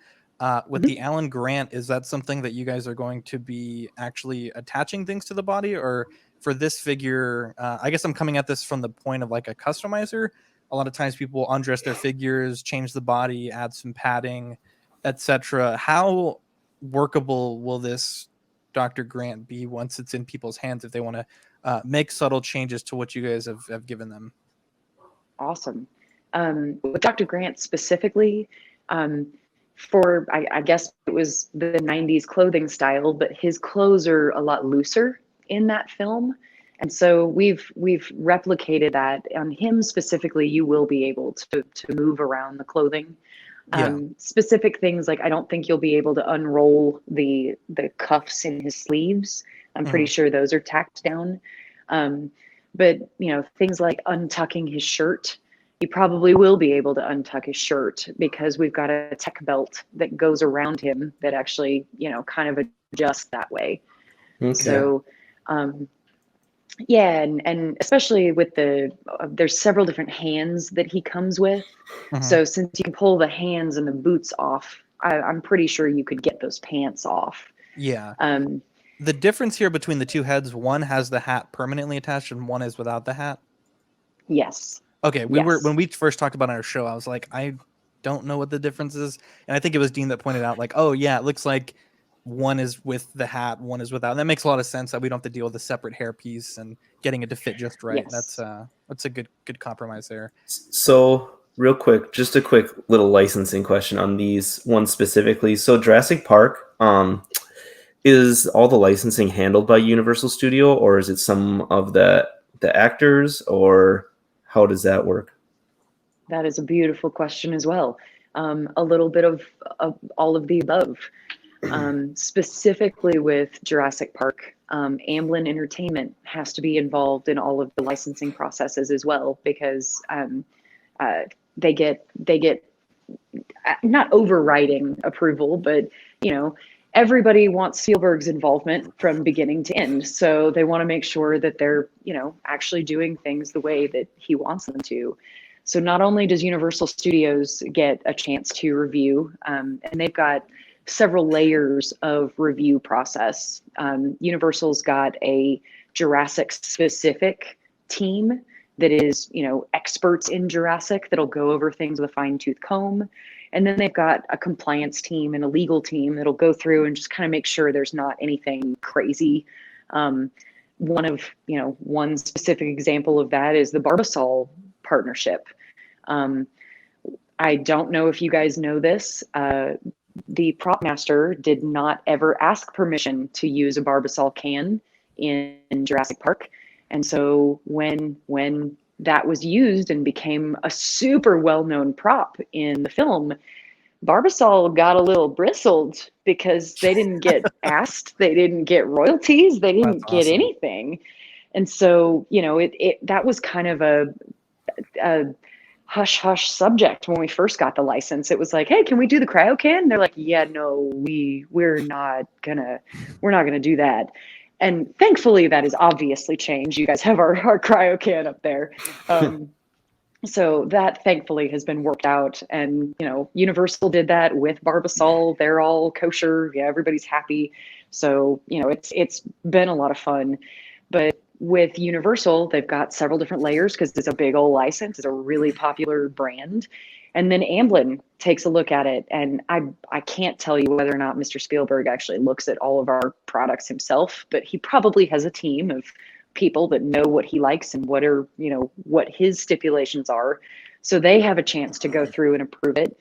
With the Alan Grant, is that something that you guys are going to be actually attaching things to the body? Or for this figure, I guess I'm coming at this from the point of like a customizer. A lot of times people undress their figures, change the body, add some padding, etc. How workable will this Dr. Grant be once it's in people's hands if they want to make subtle changes to what you guys have given them? Awesome. With Dr. Grant specifically, for I guess it was the 90s clothing style, but his clothes are a lot looser in that film. And so we've replicated that on him specifically. You will be able to move around the clothing. Specific things like I don't think you'll be able to unroll the cuffs in his sleeves. I'm pretty sure those are tacked down. But things like untucking his shirt, you probably will be able to untuck his shirt because we've got a tech belt that goes around him that actually kind of adjusts that way. Okay. So yeah, and especially with there's several different hands that he comes with. So since you can pull the hands and the boots off, I'm pretty sure you could get those pants off. Yeah. The difference here between the two heads, one has the hat permanently attached and one is without the hat. Yes. Okay. When we first talked about it on our show, I was like, I don't know what the difference is. And I think it was Dean that pointed out like, oh yeah, it looks like one is with the hat, one is without. And that makes a lot of sense that we don't have to deal with a separate hairpiece and getting it to fit just right. Yes. That's a good compromise there. So real quick, just a quick little licensing question on these ones specifically. So Jurassic Park, is all the licensing handled by Universal Studio, or is it some of the actors, or how does that work? That is a beautiful question as well. A little bit of all of the above. Specifically with Jurassic Park, Amblin Entertainment has to be involved in all of the licensing processes as well, because they get not overriding approval, but everybody wants Spielberg's involvement from beginning to end. So they want to make sure that they're actually doing things the way that he wants them to. So not only does Universal Studios get a chance to review, and they've got several layers of review process. Universal's got a Jurassic specific team that is, experts in Jurassic that'll go over things with a fine-tooth comb. And then they've got a compliance team and a legal team that'll go through and just kind of make sure there's not anything crazy. One specific example of that is the Barbasol partnership. I don't know if you guys know this. The prop master did not ever ask permission to use a Barbasol can in Jurassic Park. And so when that was used and became a super well-known prop in the film, Barbasol got a little bristled because they didn't get asked, they didn't get royalties, they didn't get anything. And so, that was kind of a hush subject when we first got the license. It was like, hey, can we do the cryo can? They're like, yeah, no, we're not gonna do that. And thankfully that has obviously changed. You guys have our cryo can up there. So that thankfully has been worked out, and Universal did that with Barbasol. They're all kosher. Yeah, everybody's happy. So it's been a lot of fun. But with Universal, they've got several different layers because it's a big old license. It's a really popular brand. And then Amblin takes a look at it. And I can't tell you whether or not Mr. Spielberg actually looks at all of our products himself, but he probably has a team of people that know what he likes and what his stipulations are. So they have a chance to go through and approve it.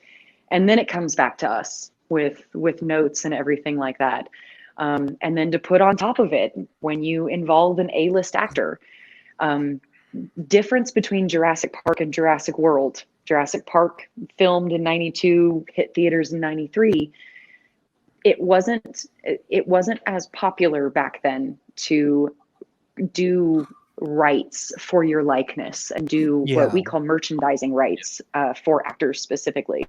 And then it comes back to us with notes and everything like that. And then to put on top of it, when you involve an A-list actor, difference between Jurassic Park and Jurassic World. Jurassic Park, filmed in 92, hit theaters in 93. It wasn't as popular back then to do rights for your likeness and do what we call merchandising rights for actors specifically.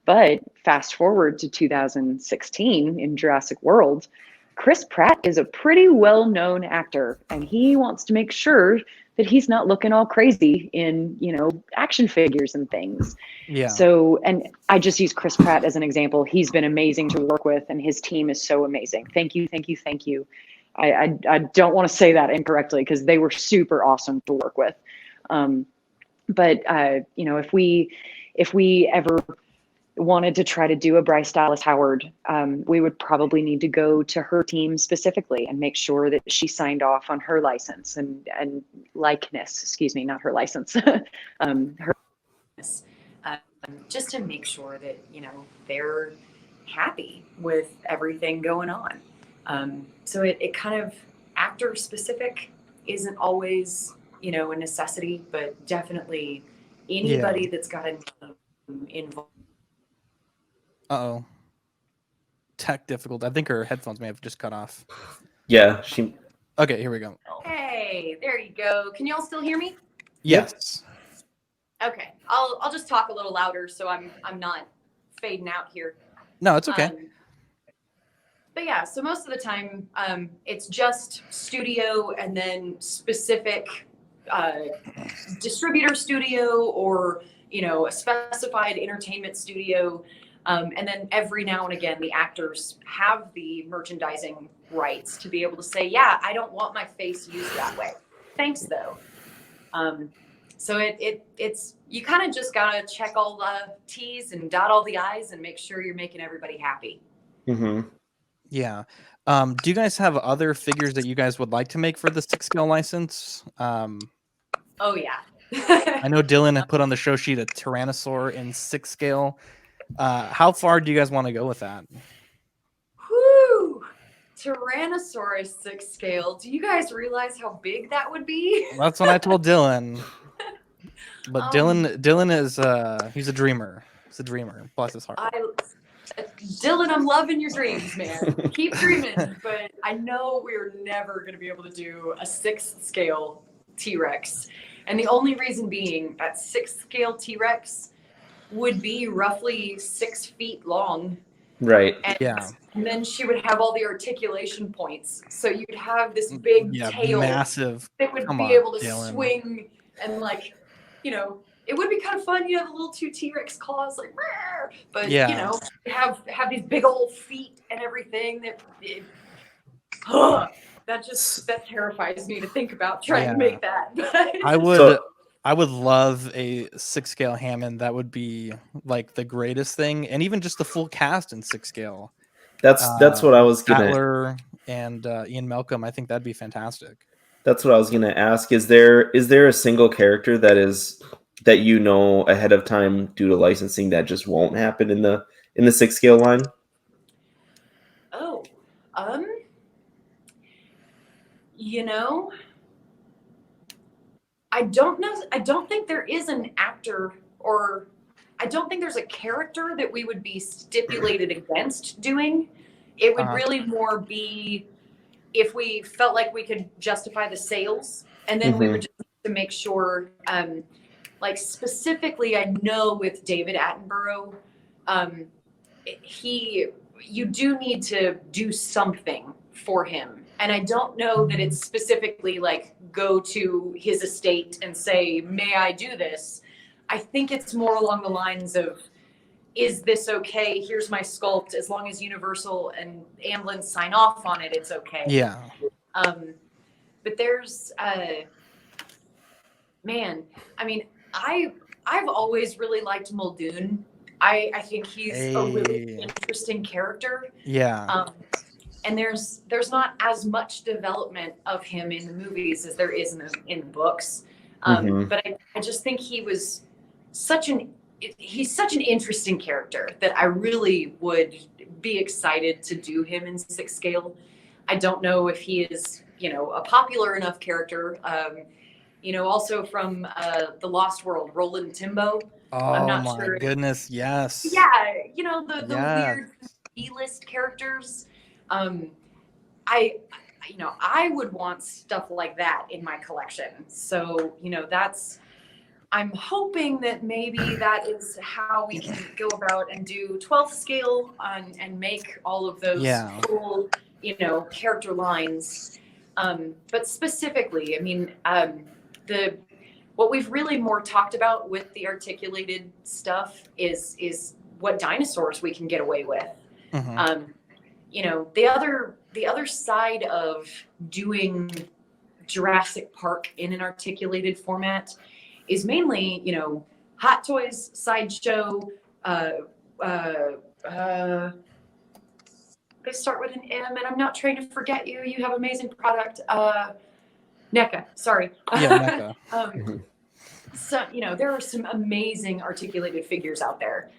But fast forward to 2016 in Jurassic World, Chris Pratt is a pretty well-known actor, and he wants to make sure that he's not looking all crazy in, action figures and things. Yeah. So, and I just use Chris Pratt as an example. He's been amazing to work with, and his team is so amazing. Thank you, thank you, thank you. I don't want to say that incorrectly because they were super awesome to work with. But if we ever wanted to try to do a Bryce Dallas Howard, we would probably need to go to her team specifically and make sure that she signed off on her license and likeness, excuse me, not her license, her just to make sure that, they're happy with everything going on. So it kind of actor specific isn't always, a necessity, but definitely anybody that's got a name involved. Uh-oh. Tech difficult. I think her headphones may have just cut off. Yeah, Okay, here we go. Hey, there you go. Can y'all still hear me? Yes. Okay, I'll just talk a little louder so I'm not fading out here. No, it's okay. But yeah, so most of the time it's just studio and then specific distributor studio or a specified entertainment studio. And then every now and again, the actors have the merchandising rights to be able to say, yeah, I don't want my face used that way. Thanks, though. So it's you kind of just got to check all the T's and dot all the I's and make sure you're making everybody happy. Mm-hmm. Yeah. Do you guys have other figures that you guys would like to make for the 6-scale license? Oh, yeah. I know Dylan had put on the show sheet a Tyrannosaur in 6-scale. How far do you guys want to go with that? Whew! Tyrannosaurus 6-scale. Do you guys realize how big that would be? That's what I told Dylan. But Dylan is he's a dreamer. He's a dreamer. Bless his heart. Dylan, I'm loving your dreams, man. Keep dreaming. But I know we're never going to be able to do a 6-scale T-Rex. And the only reason being that 6-scale T-Rex would be roughly 6 feet long. Right. And then she would have all the articulation points. So you'd have this big tail massive that would be able to swing and it would be kind of fun, the little 2 T-Rex claws, like, Rawr! But have these big old feet and everything that terrifies me to think about trying to make that. I would love a 6-scale Hammond. That would be like the greatest thing, and even just the full cast in 6-scale. That's what I was gonna. Statler and Ian Malcolm. I think that'd be fantastic. That's what I was gonna ask. Is there a single character that ahead of time due to licensing that just won't happen in the 6-scale line? Oh, I don't know. I don't think there is an actor, or I don't think there's a character that we would be stipulated against doing. It would really more be if we felt like we could justify the sales, and then we would just have to make sure, like specifically, I know with David Attenborough, you do need to do something for him. And I don't know that it's specifically like go to his estate and say, may I do this? I think it's more along the lines of, is this okay? Here's my sculpt. As long as Universal and Amblin sign off on it, it's okay. Yeah. But there's, man, I mean, I've always really liked Muldoon. I think he's a really interesting character. Yeah. And there's not as much development of him in the movies as there is in the books. But I just think he was such an he's such an interesting character that I really would be excited to do him in 6 scale. I don't know if he is, a popular enough character. Also from the Lost World, Roland Timbo. I'm Oh not my sure. goodness, yes. Yeah, the Yes. weird B-list characters. I would want stuff like that in my collection. So, I'm hoping that maybe that is how we can go about and do 12th scale and make all of those Yeah. full, character lines. But specifically, what we've really more talked about with the articulated stuff is what dinosaurs we can get away with. Mhm. The other side of doing Jurassic Park in an articulated format is mainly, Hot Toys, Sideshow, they start with an M, and I'm not trying to forget you. You have amazing product. NECA, sorry. Yeah, Mhm. So, there are some amazing articulated figures out there,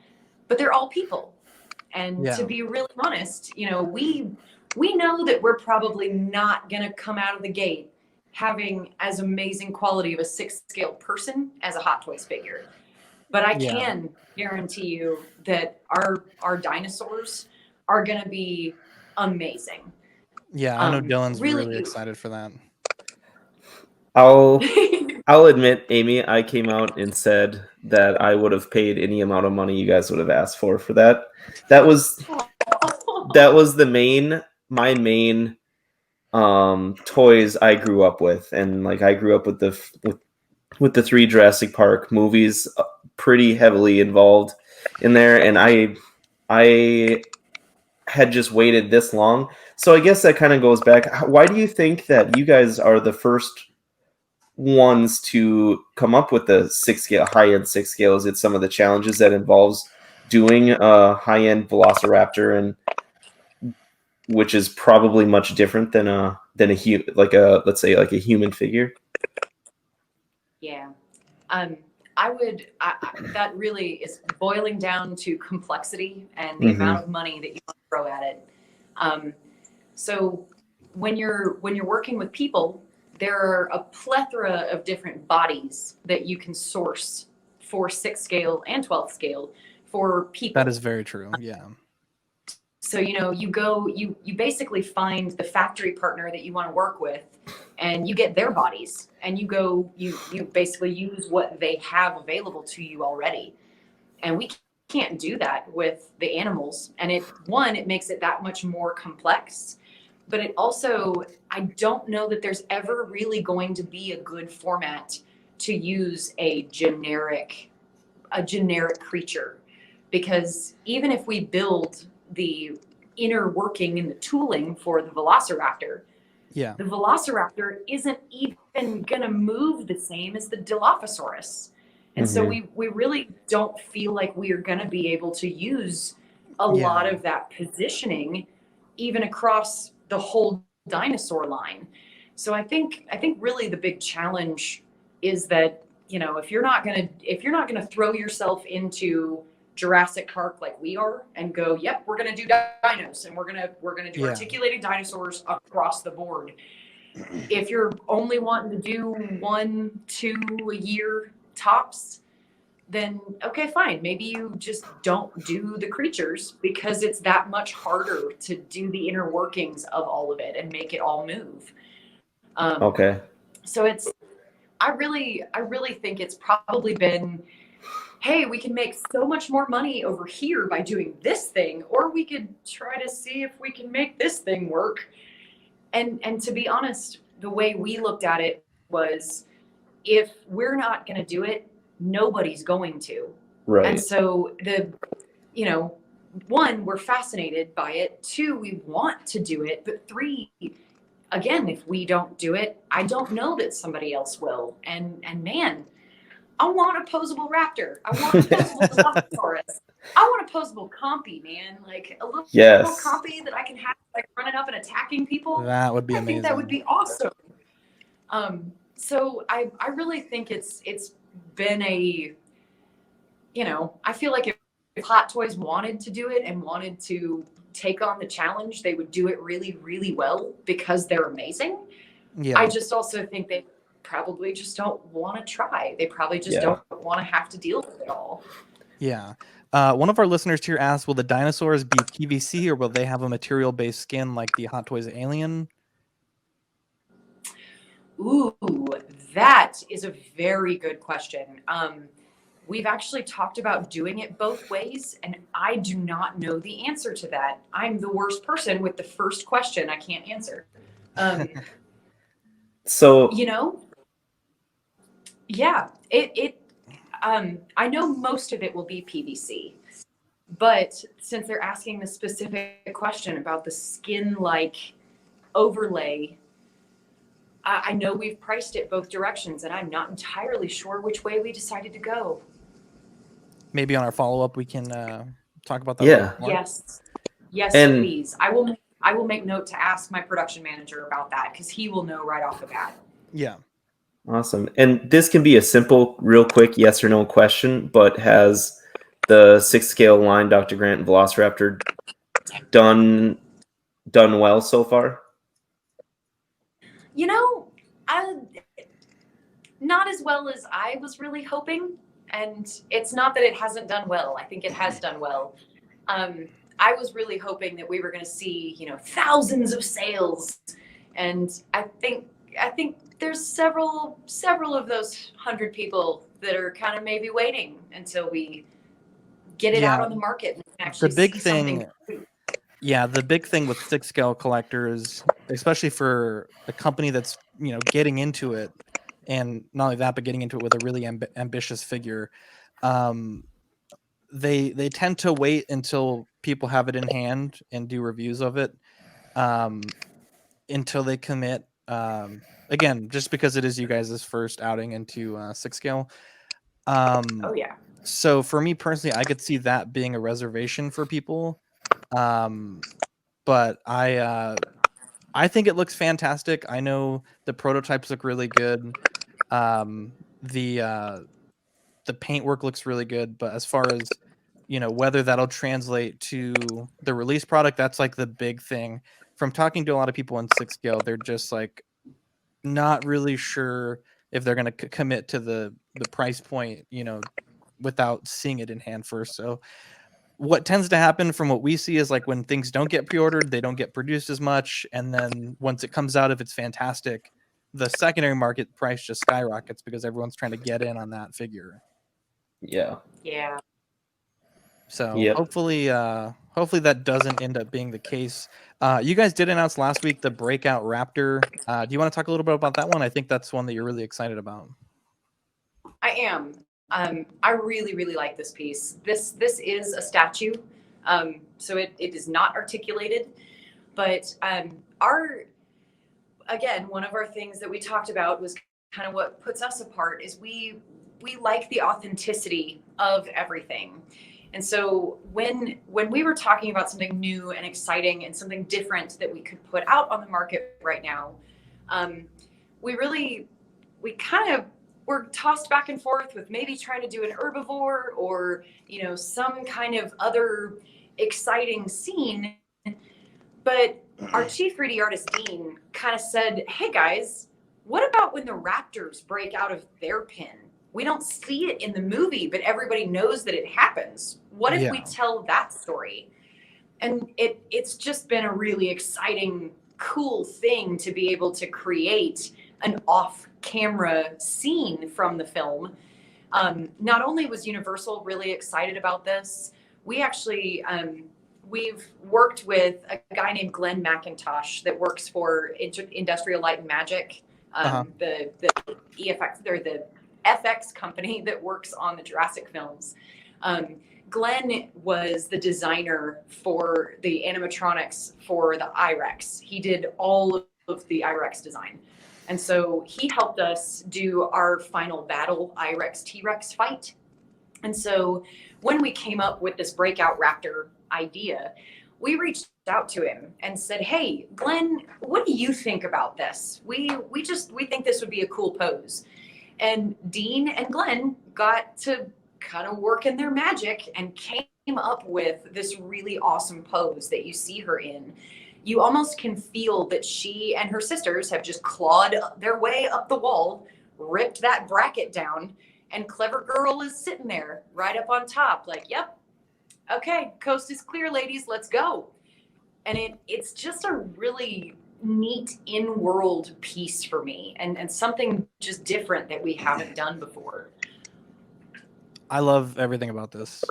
but they're all people. And to Yeah. be really honest, we know that we're probably not going to come out of the gate having as amazing quality of a 6 scale person as a Hot Toys figure. But I Yeah. can guarantee you that our dinosaurs are going to be amazing. Yeah, I know Dylan's really Really, excited for that. I'll admit, Amy, I came out and said that I would have paid any amount of money you guys would have asked for that. That was my main toys I grew up with, and like I grew up with the 3 Jurassic Park movies, pretty heavily involved in there, and I had just waited this long. So I guess that kind of goes back. Why do you think that you guys are the first ones to come up with the 6 scale, high-end 6 scale? Is it some of the challenges that involves doing a high-end Velociraptor, and which is probably much different than let's say like a human figure? Yeah. That really is boiling down to complexity and the amount of money that you want to throw at it. So when you're working with people, there are a plethora of different bodies that you can source for 6 scale and 12th scale for people. That is very true. Yeah. So, you basically find the factory partner that you want to work with, and you get their bodies, and you basically use what they have available to you already. And we can't do that with the animals. And it makes it that much more complex, but it also, I don't know that there's ever really going to be a good format to use a generic creature, because even if we build the inner working and the tooling for the Velociraptor, Yeah. the Velociraptor isn't even going to move the same as the Dilophosaurus. And so we really don't feel like we are going to be able to use a lot of that positioning even across the whole dinosaur line. So I think really the big challenge is that, if you're not going to throw yourself into Jurassic Park like we are and go, yep, we're going to do dinos, and we're going to do articulated dinosaurs across the board. If you're only wanting to do 1-2 a year tops, then okay, fine. Maybe you just don't do the creatures, because it's that much harder to do the inner workings of all of it and make it all move. Okay. So I really think it's probably been, hey, we can make so much more money over here by doing this thing, or we could try to see if we can make this thing work. And to be honest, the way we looked at it was, if we're not going to do it, nobody's going to. Right. And so one, we're fascinated by it. 2, we want to do it. But 3, again, if we don't do it, I don't know that somebody else will. And man, I want a posable raptor. I want a posable Dilophosaurus. I want a posable compy, man. Like a little compy that I can have like running up and attacking people. That would be amazing. I think that would be awesome. So I really think it's been I feel like if Hot Toys wanted to do it and wanted to take on the challenge, they would do it really, really well because they're amazing. Yeah. I just also think they probably just don't want to try. They probably just Yeah. don't want to have to deal with it all. Yeah. One of our listeners here asked, will the dinosaurs be PVC or will they have a material-based skin like the Hot Toys Alien? Ooh, that is a very good question. We've actually talked about doing it both ways, and I do not know the answer to that. I'm the worst person with the first question I can't answer. So Yeah, I know most of it will be PVC, but since they're asking the specific question about the skin-like overlay, I know we've priced it both directions, and I'm not entirely sure which way we decided to go. Maybe on our follow-up we can talk about that. Yeah. a little more. Yes, And- please. I will make note to ask my production manager about that because he will know right off the bat. Yeah. Awesome. And this can be a simple, real quick yes or no question, but has the 6 scale line Dr. Grant and Velociraptor done well so far? Not as well as I was really hoping. And it's not that it hasn't done well. I think it has done well. I was really hoping that we were going to see, thousands of sales. And I think there's several of those 100 people that are kind of maybe waiting until we get it out on the market and actually The big see thing, something. yeah, the big thing with 6 scale collectors, especially for a company that's getting into it, and not only that, but getting into it with a really ambitious figure, they tend to wait until people have it in hand and do reviews of it, until they commit. Again, just because it is you guys' first outing into 6 scale. Oh yeah. So for me personally, I could see that being a reservation for people. But I think it looks fantastic. I know the prototypes look really good. The paintwork looks really good, but as far as whether that'll translate to the release product, that's like the big thing. From talking to a lot of people in 6 scale, they're just like not really sure if they're going to commit to the price point, without seeing it in hand first. So what tends to happen from what we see is like when things don't get pre-ordered, they don't get produced as much, and then once it comes out, if it's fantastic, the secondary market price just skyrockets because everyone's trying to get in on that figure. Yeah. Yeah. So Yep. hopefully that doesn't end up being the case. You guys did announce last week the Breakout Raptor. Do you want to talk a little bit about that one? I think that's one that you're really excited about. I am. I really, really like this piece. This is a statue. So it is not articulated, but one of our things that we talked about was kind of what puts us apart is we like the authenticity of everything. And so when we were talking about something new and exciting and something different that we could put out on the market right now, we kind of were tossed back and forth with maybe trying to do an herbivore or, some kind of other exciting scene. But our chief 3D artist, Dean, kind of said, hey guys, what about when the raptors break out of their pen? We don't see it in the movie, but everybody knows that it happens. What if we tell that story? And it's just been a really exciting, cool thing to be able to create an off-camera scene from the film. Not only was Universal really excited about this, we actually we've worked with a guy named Glenn McIntosh that works for Industrial Light and Magic, the EFX or the FX company that works on the Jurassic films. Glenn was the designer for the animatronics for the I-Rex. He did all of the I-Rex design. And so he helped us do our final battle I-Rex T-Rex fight. And so when we came up with this Breakout Raptor idea, we reached out to him and said, hey, Glenn, what do you think about this? We think this would be a cool pose. And Dean and Glenn got to kind of working their magic and came up with this really awesome pose that you see her in. You almost can feel that she and her sisters have just clawed their way up the wall, ripped that bracket down, and Clever Girl is sitting there right up on top, like, yep, okay, coast is clear, ladies, let's go. And it's just a really neat in-world piece for me, and something just different that we haven't done before. I love everything about this.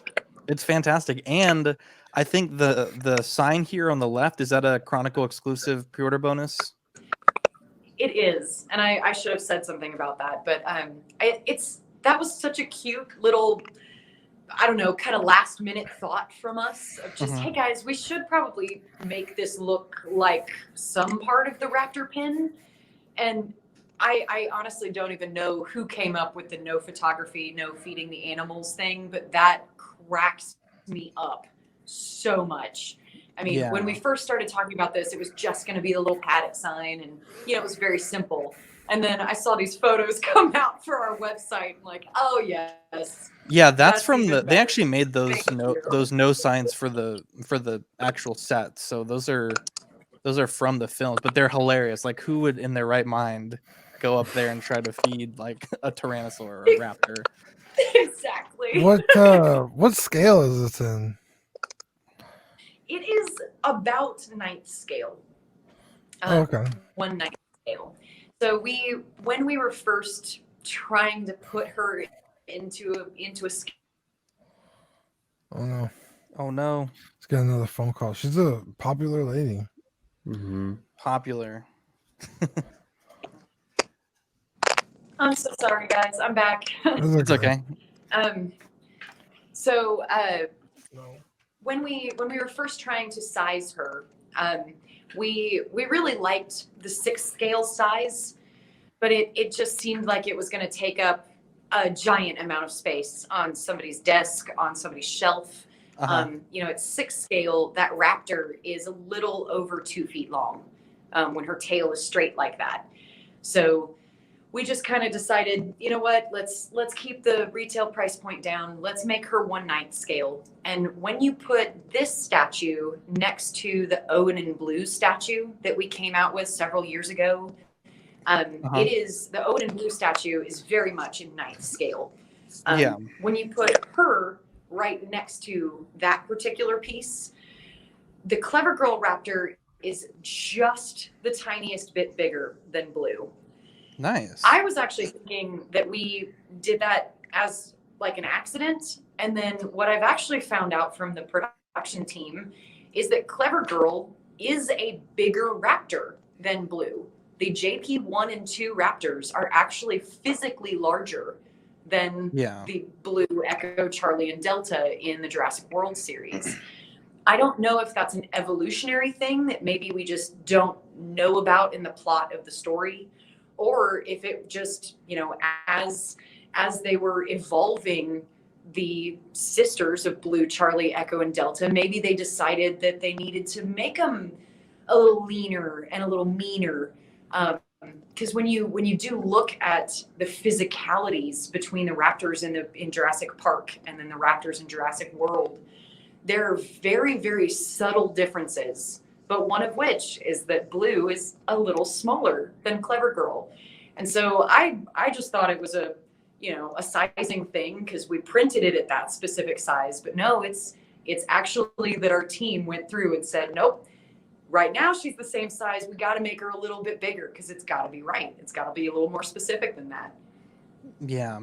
It's fantastic. And I think the sign here on the left, is that a Chronicle exclusive pre-order bonus? It is, and I should have said something about that, but that was such a cute little, I don't know, kind of last minute thought from us of just, hey guys, we should probably make this look like some part of the Raptor pin. And I honestly don't even know who came up with the no photography, no feeding the animals thing, but that cracks me up so much. I mean, when we first started talking about this, it was just going to be the little paddock sign, and it was very simple. And then I saw these photos come out for our website. I'm like, oh yes. Yeah, that's from they actually made those no signs for the actual set. So those are from the films, but they're hilarious. Like, who would in their right mind go up there and try to feed like a tyrannosaur or a raptor? Exactly. What scale is this in? It is about 9th scale. Okay. 1/9 scale. So when we were first trying to put her into a scale. Oh no. Oh no. Let's get another phone call. She's a popular lady. Popular. I'm so sorry, guys. I'm back. It's okay. So No. when we were first trying to size her, we really liked the 6th scale size, but it just seemed like it was going to take up a giant amount of space on somebody's desk, on somebody's shelf. At 6th scale, that raptor is a little over 2 feet long when her tail is straight like that. So we just kind of decided, you know what, let's keep the retail price point down. Let's make her 1/9 scale. And when you put this statue next to the Owen and Blue statue that we came out with several years ago, it is, the Owen and Blue statue is very much in 9th scale. When you put her right next to that particular piece, the Clever Girl Raptor is just the tiniest bit bigger than Blue. Nice. I was actually thinking that we did that as like an accident. And then what I've actually found out from the production team is that Clever Girl is a bigger raptor than Blue. The JP1 and 2 raptors are actually physically larger than the Blue, Echo, Charlie, and Delta in the Jurassic World series. I don't know if that's an evolutionary thing that maybe we just don't know about in the plot of the story, or if it just, as they were evolving the sisters of Blue, Charlie, Echo, and Delta, maybe they decided that they needed to make them a little leaner and a little meaner. Because when you do look at the physicalities between the raptors in Jurassic Park and then the raptors in Jurassic World, there are very, very subtle differences, but one of which is that Blue is a little smaller than Clever Girl. And so I just thought it was a sizing thing because we printed it at that specific size, but no, it's actually that our team went through and said, nope, right now she's the same size. We got to make her a little bit bigger because it's got to be right. It's got to be a little more specific than that. Yeah.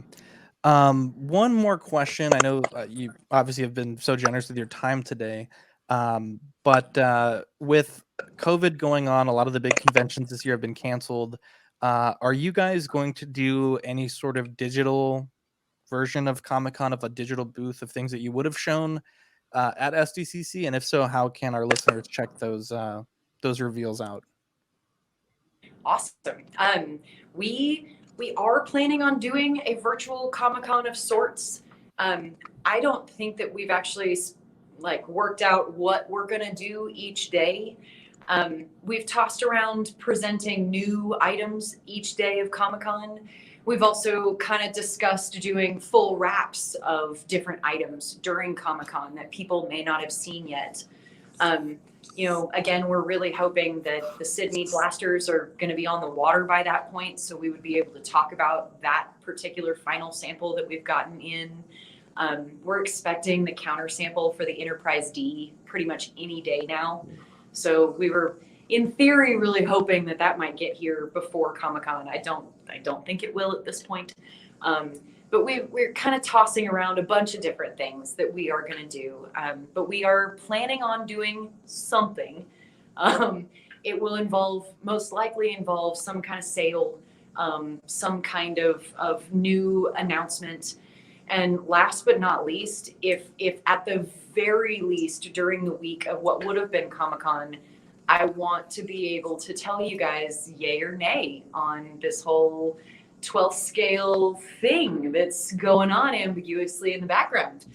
One more question. I know you obviously have been so generous with your time today, but with COVID going on, a lot of the big conventions this year have been canceled. Are you guys going to do any sort of digital version of Comic-Con, of a digital booth of things that you would have shown at SDCC? And if so, how can our listeners check those reveals out? Awesome. We are planning on doing a virtual Comic-Con of sorts. I don't think that we've actually worked out what we're going to do each day. We've tossed around presenting new items each day of Comic-Con. We've also kind of discussed doing full wraps of different items during Comic-Con that people may not have seen yet. You know, again, we're really hoping that the Sydney blasters are going to be on the water by that point, so we would be able to talk about that particular final sample that we've gotten in. We're expecting the counter sample for the Enterprise D pretty much any day now. So we were, in theory, really hoping that that might get here before Comic-Con. I don't think it will at this point. But we're kind of tossing around a bunch of different things that we are going to do. But we are planning on doing something. It will most likely involve some kind of sale, some kind of new announcement. And last but not least, if at the very least during the week of what would have been Comic-Con, I want to be able to tell you guys yay or nay on this whole 12th scale thing that's going on ambiguously in the background.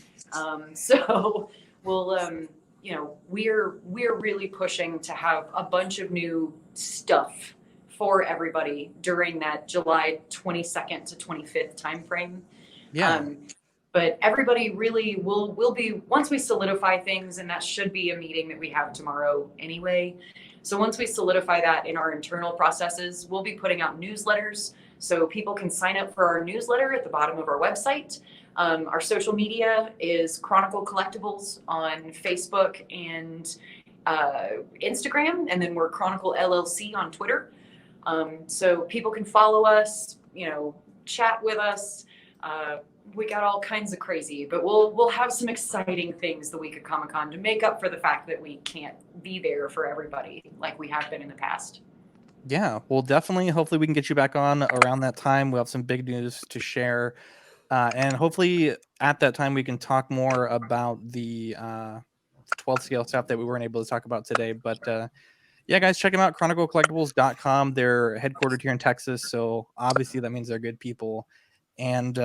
So we'll, you know, we're really pushing to have a bunch of new stuff for everybody during that July 22nd to 25th timeframe. Yeah. But everybody really will be, once we solidify things, and that should be a meeting that we have tomorrow anyway. So once we solidify that in our internal processes, we'll be putting out newsletters so people can sign up for our newsletter at the bottom of our website. Our social media is Chronicle Collectibles on Facebook and Instagram, and then we're Chronicle LLC on Twitter. So people can follow us, you know, chat with us. We got all kinds of crazy, but we'll have some exciting things the week of Comic-Con to make up for the fact that we can't be there for everybody like we have been in the past. Yeah, well, definitely. Hopefully, we can get you back on around that time. We'll have some big news to share, and hopefully, at that time, we can talk more about the 12th scale stuff that we weren't able to talk about today. But yeah, guys, check them out. ChronicleCollectibles.com. They're headquartered here in Texas, so obviously that means they're good people. And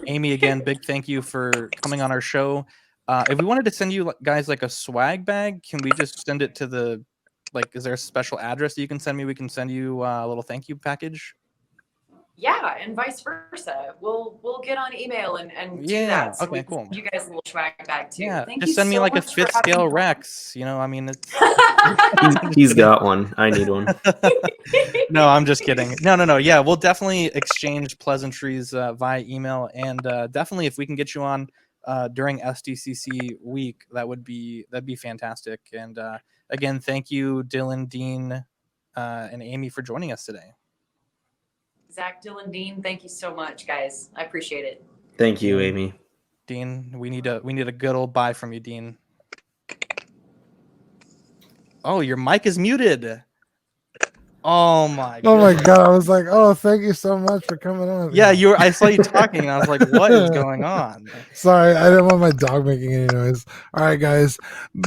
Amy, again, big thank you for coming on our show. If we wanted to send you guys like a swag bag, can we just send it to the, like, is there a special address that you can send me? We can send you a little thank you package. Yeah, and vice versa. We'll get on email and do Yeah, that. So okay, we can cool. send you guys a little swag bag too. Yeah, Thank just you send me so like a much for 5th having scale me on. Rex. You know, I mean, it's He's got one. I need one. No, I'm just kidding. No. Yeah, we'll definitely exchange pleasantries via email, and definitely if we can get you on during SDCC week, that'd be fantastic. And again, thank you, Dylan, Dean, and Amy for joining us today. Zack, Dylan, Dean, thank you so much, guys. I appreciate it. Thank you, Amy. Dean, we need a good old bye from you, Dean. Oh, your mic is muted. Oh my God! I was like, oh, thank you so much for coming on. Yeah, I saw you talking, and I was like, what is going on? Sorry, I didn't want my dog making any noise. All right, guys,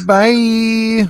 bye.